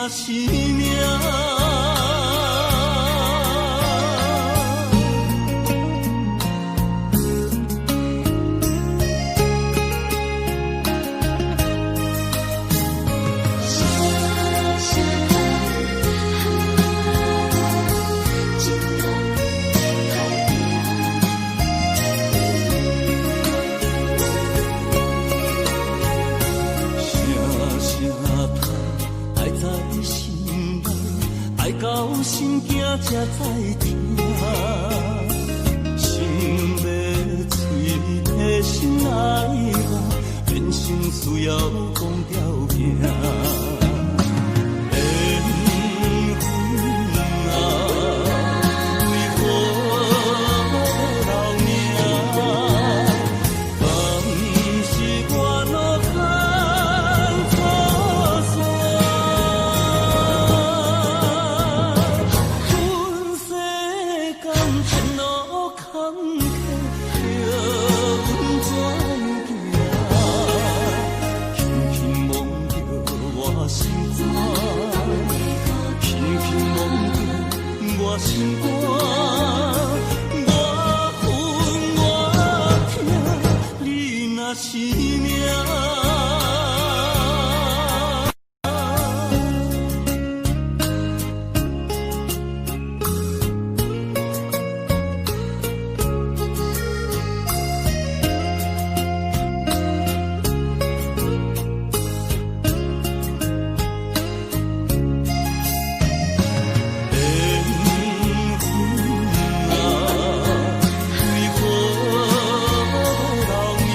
是命。到心惊才知听，心要嘴替心爱人，人生需要讲条件。缘分啊，为我留名，敢是我路坎错线。前路坎坷，叫阮怎行？轻轻摸着我心肝，轻轻摸着我心肝。我恨我疼，你若是命。为我留名。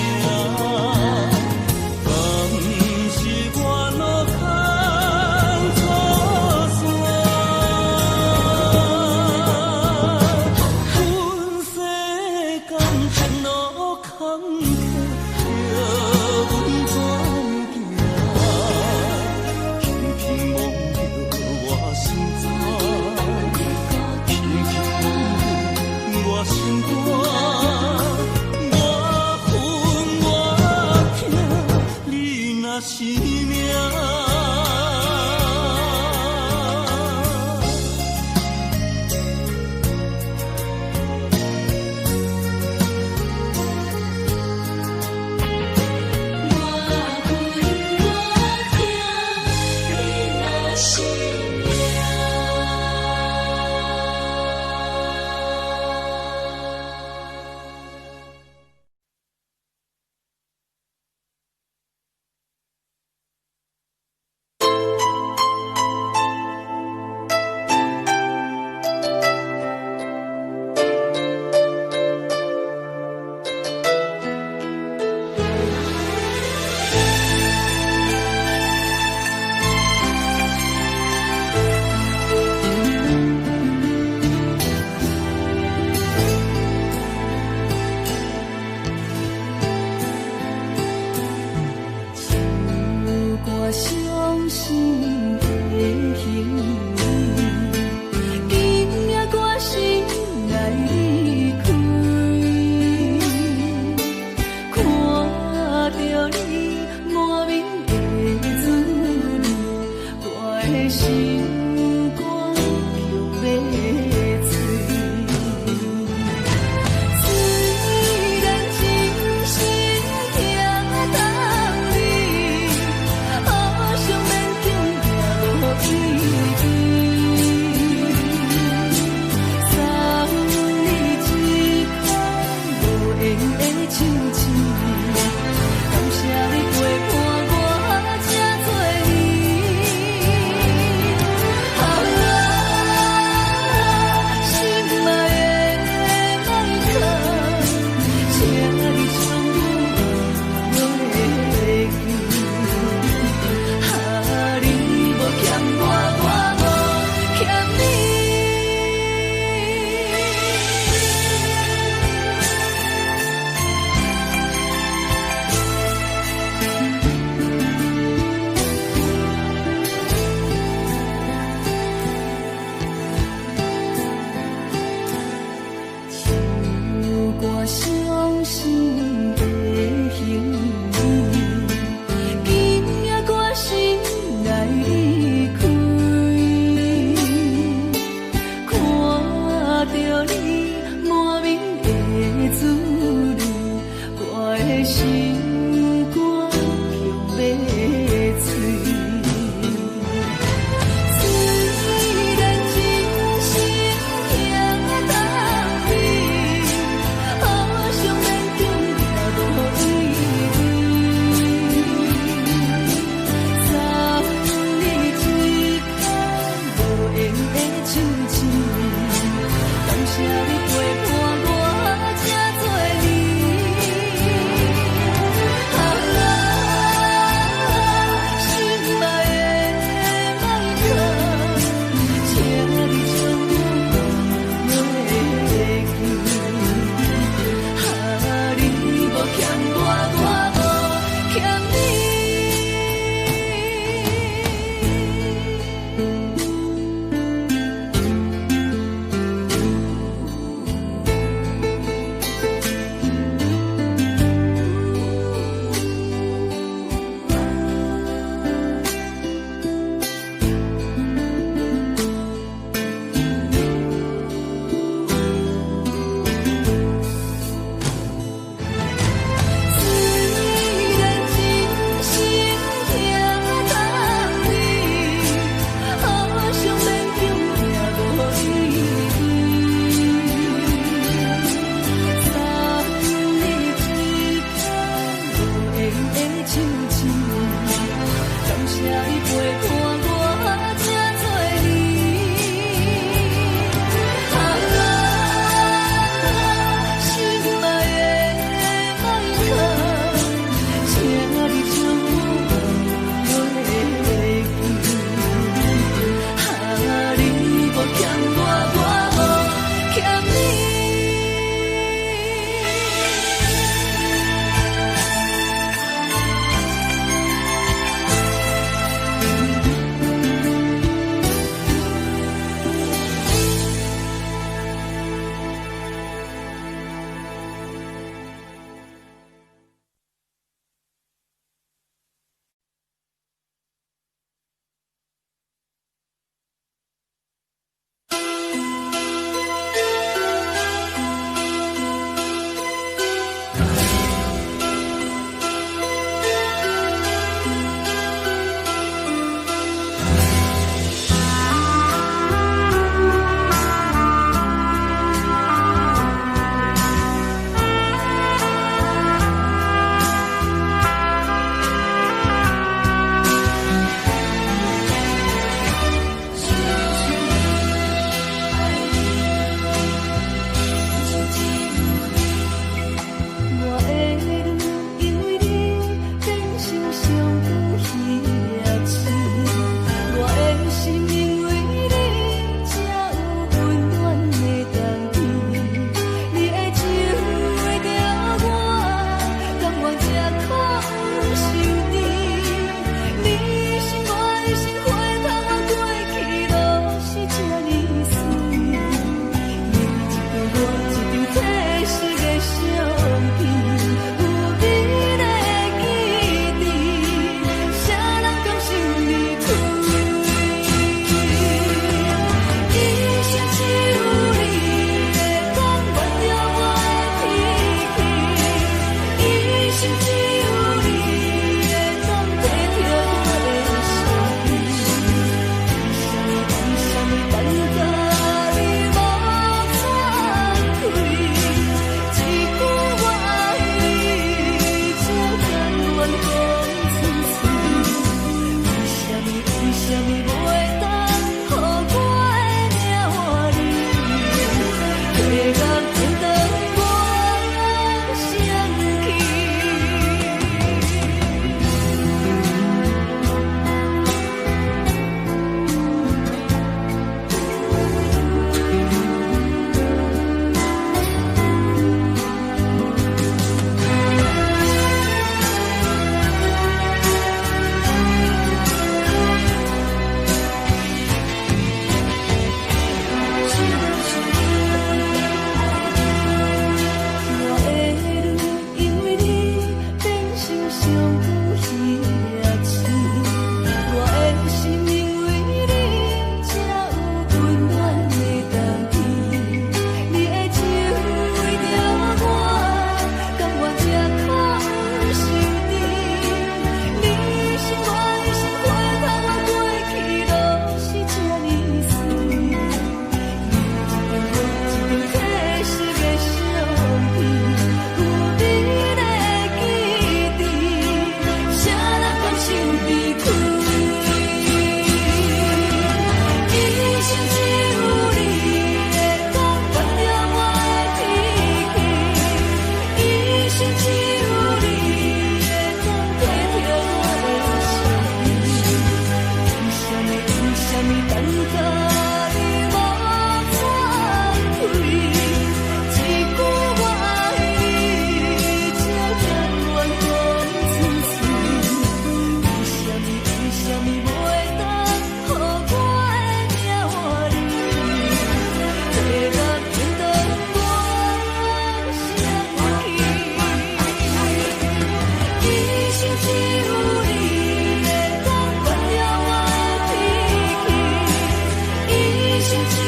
你若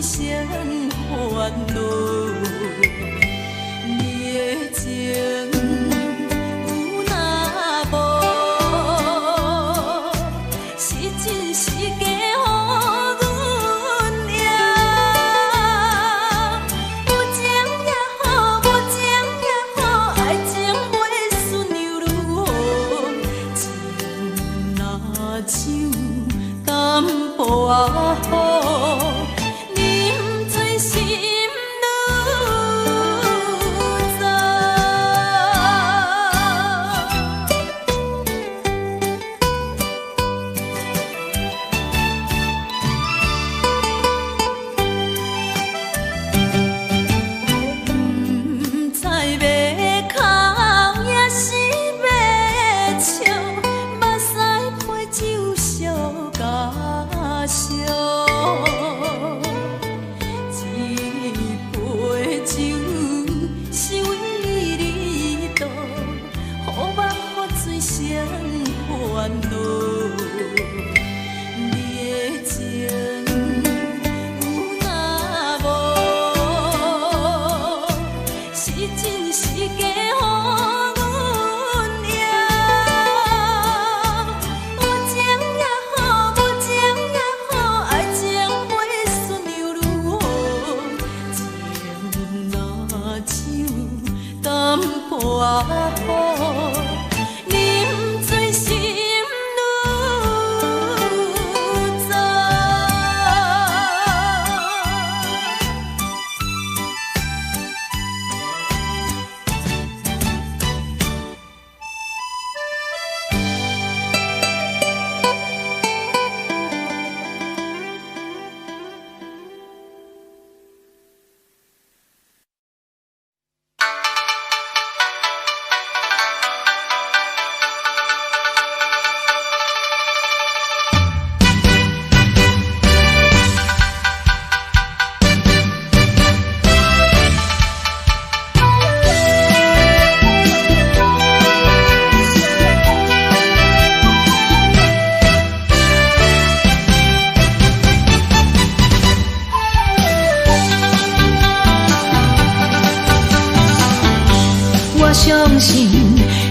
水成烦恼。你的情有若无，是真是假？我好，啉醉心愈糟。不知要哭也是要笑，目屎配酒烧甲烧。一杯酒是为你倒，好目好水成烦恼。你的情有若无，是真是假？我好，啉醉心愈糟。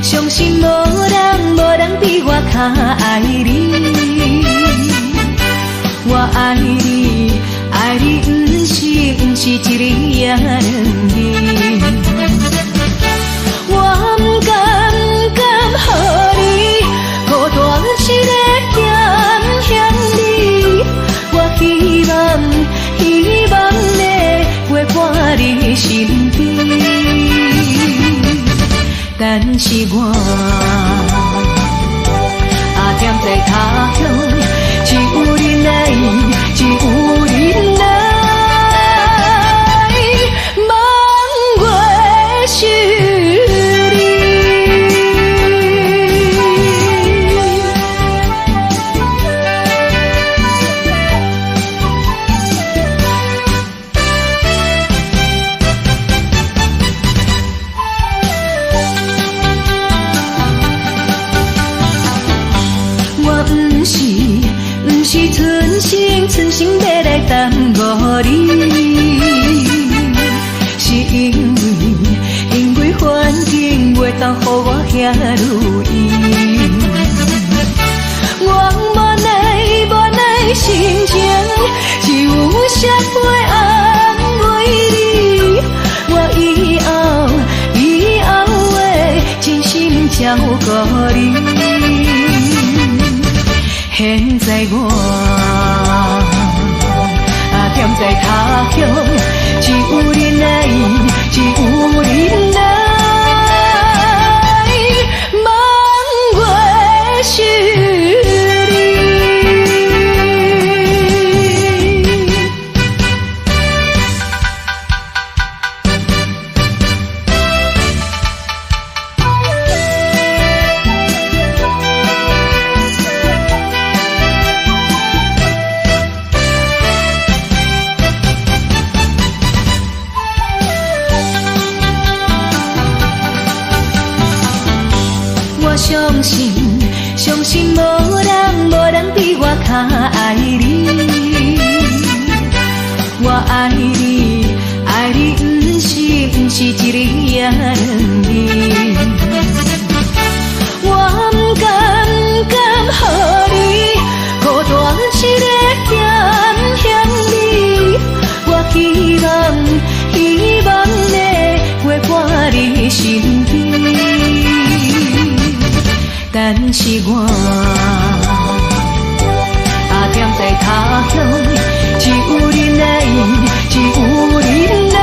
相信无人比我较爱你。我爱你，爱你不是一日也两日。我不甘予你孤单一个嫌你。我希望能陪伴你身边。但是我踮在他乡，只有你来，只有你来，望我是你。不是存心要来耽误你，是因为环境袂当予我遐如意。我无奈心情，只有谁会安慰你？我以后会真心照顾你。现在我踮在他乡，只有你来，只有你来，望我是你。相信无人比我较爱你。我爱你，爱你不是一日也两日。我不甘予你孤单一个嫌你，我希望能陪伴你身边，但是我踮在他乡，只有你来，只有你来。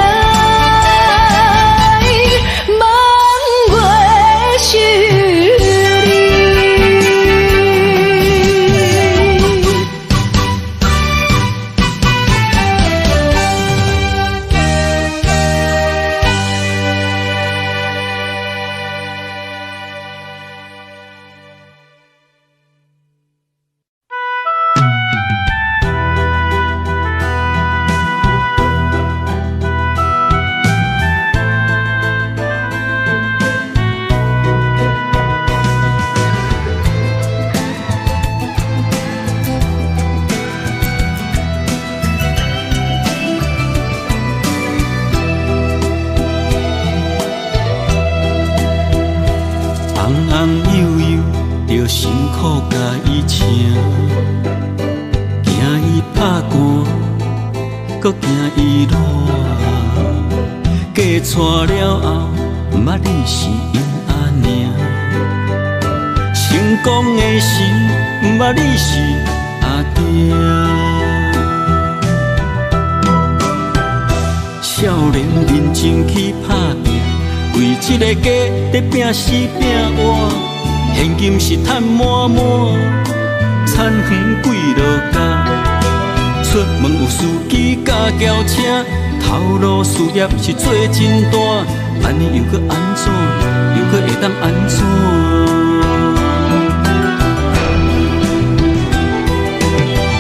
娶了后，毋捌你是因阿娘；成功的时，毋捌你是阿爹。少年认真去打拼，为一个家在拼死拼活，现金是赚满满，田园几落家。出门有司机甲轿车。头路事业是做真大，安尼又搁安怎？又搁会当安怎？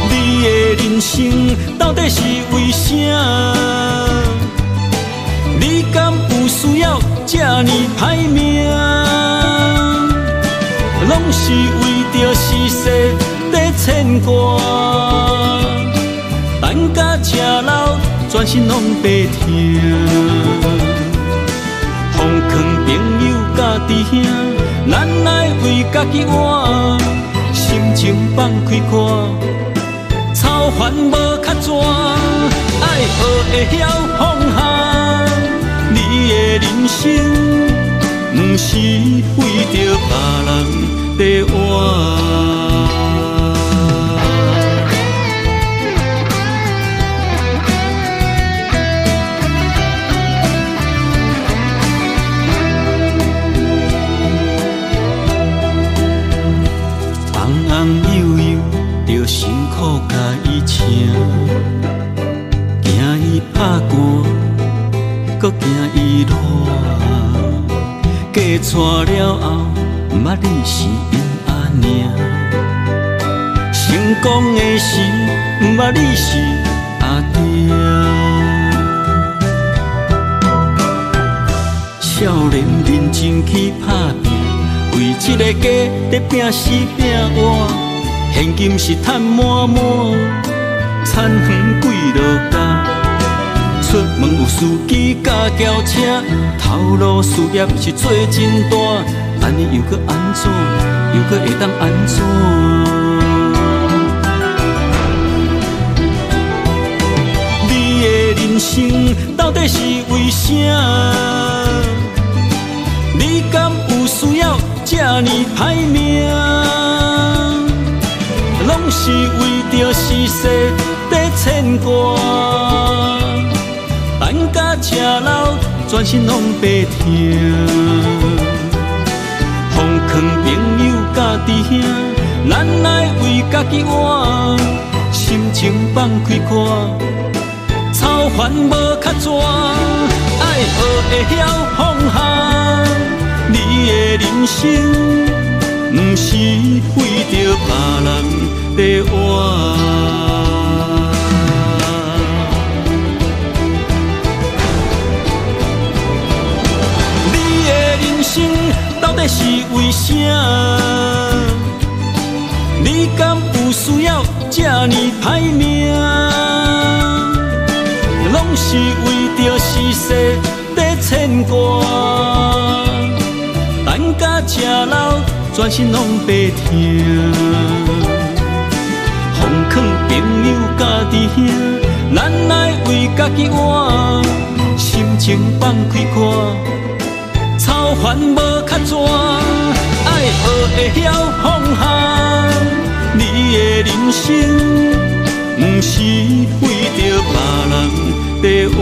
你的人生到底是为啥？你敢有需要这呢歹命？拢是为着世事在牵挂，等甲吃老。全身拢白疼，奉劝朋友甲弟兄，咱来为家己活，心情放开看，操烦无较绝，爱学会晓放下。你的人生，不是为着别人在活。着辛苦甲伊请，惊伊拍汗，搁惊伊热。嫁娶了后，毋捌你是因阿娘；成功的时，毋捌你是阿爹。少年认真去打拼，为一个家在拼死拼活。现金是赚满满，田园几落家。出门有司机甲轿车，头路事业是做真大，安尼又搁安怎？又搁会当安怎？你的人生到底是为啥？你敢有需要这呢歹命？拢是为着世事在牵挂，等甲吃老，全身拢白疼。奉劝朋友甲弟兄，咱来为家己活，心情放开看，操烦无较绝，爱学会晓放下。你的人生，不是为着别人。在活，你的人生到底是为啥？你敢有需要这呢歹命？是为着是世在牵挂，等甲吃老，全身拢白疼。放劝朋友家己兄，咱来为家己活，心情放开看，操烦无较绝，爱学会晓放下。你的人生，不是为着别人在活。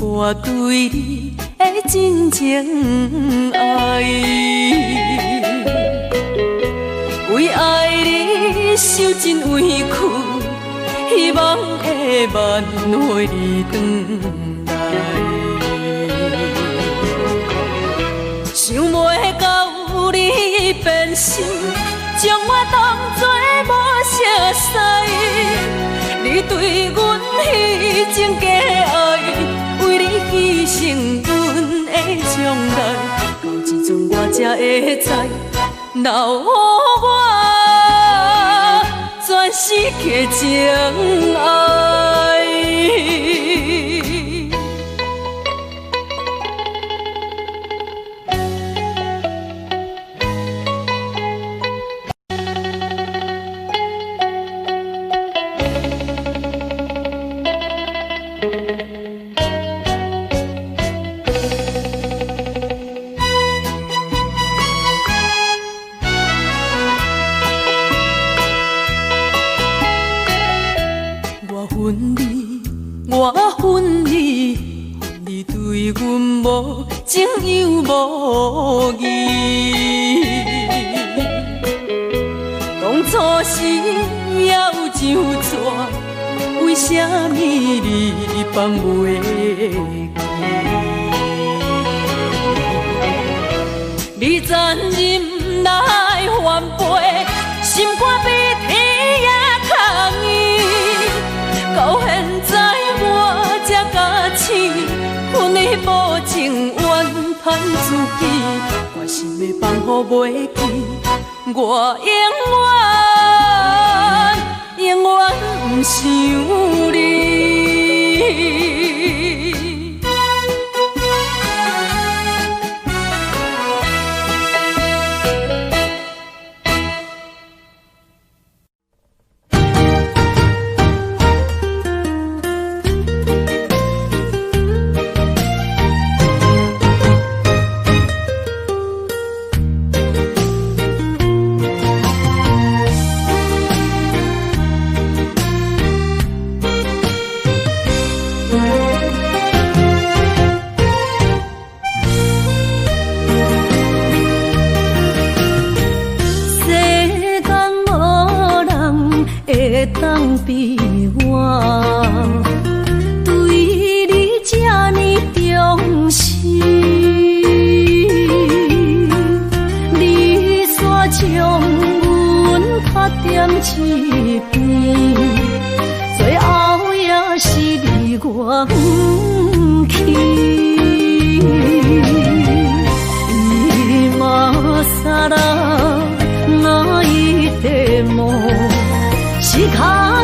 我对你的真情爱，为爱你受尽委屈，希望会挽回你回来。想袂到你变心，将我当作无熟悉，你对阮迄种假爱。为你牺牲阮的将来，到这阵我才会知，留予我全世界情爱。我恨你，恨你对阮无情又无义。当初时要怎么，为什么你放袂记？你残忍来反背，心肝比天也空伊。到现在我才假醒，阮的保证怨叹自己，我心的放乎袂记，我永远不想你。当比我对你这呢重视，你煞将阮拍点一边，最后也是你我不去。今さら泣いても仕方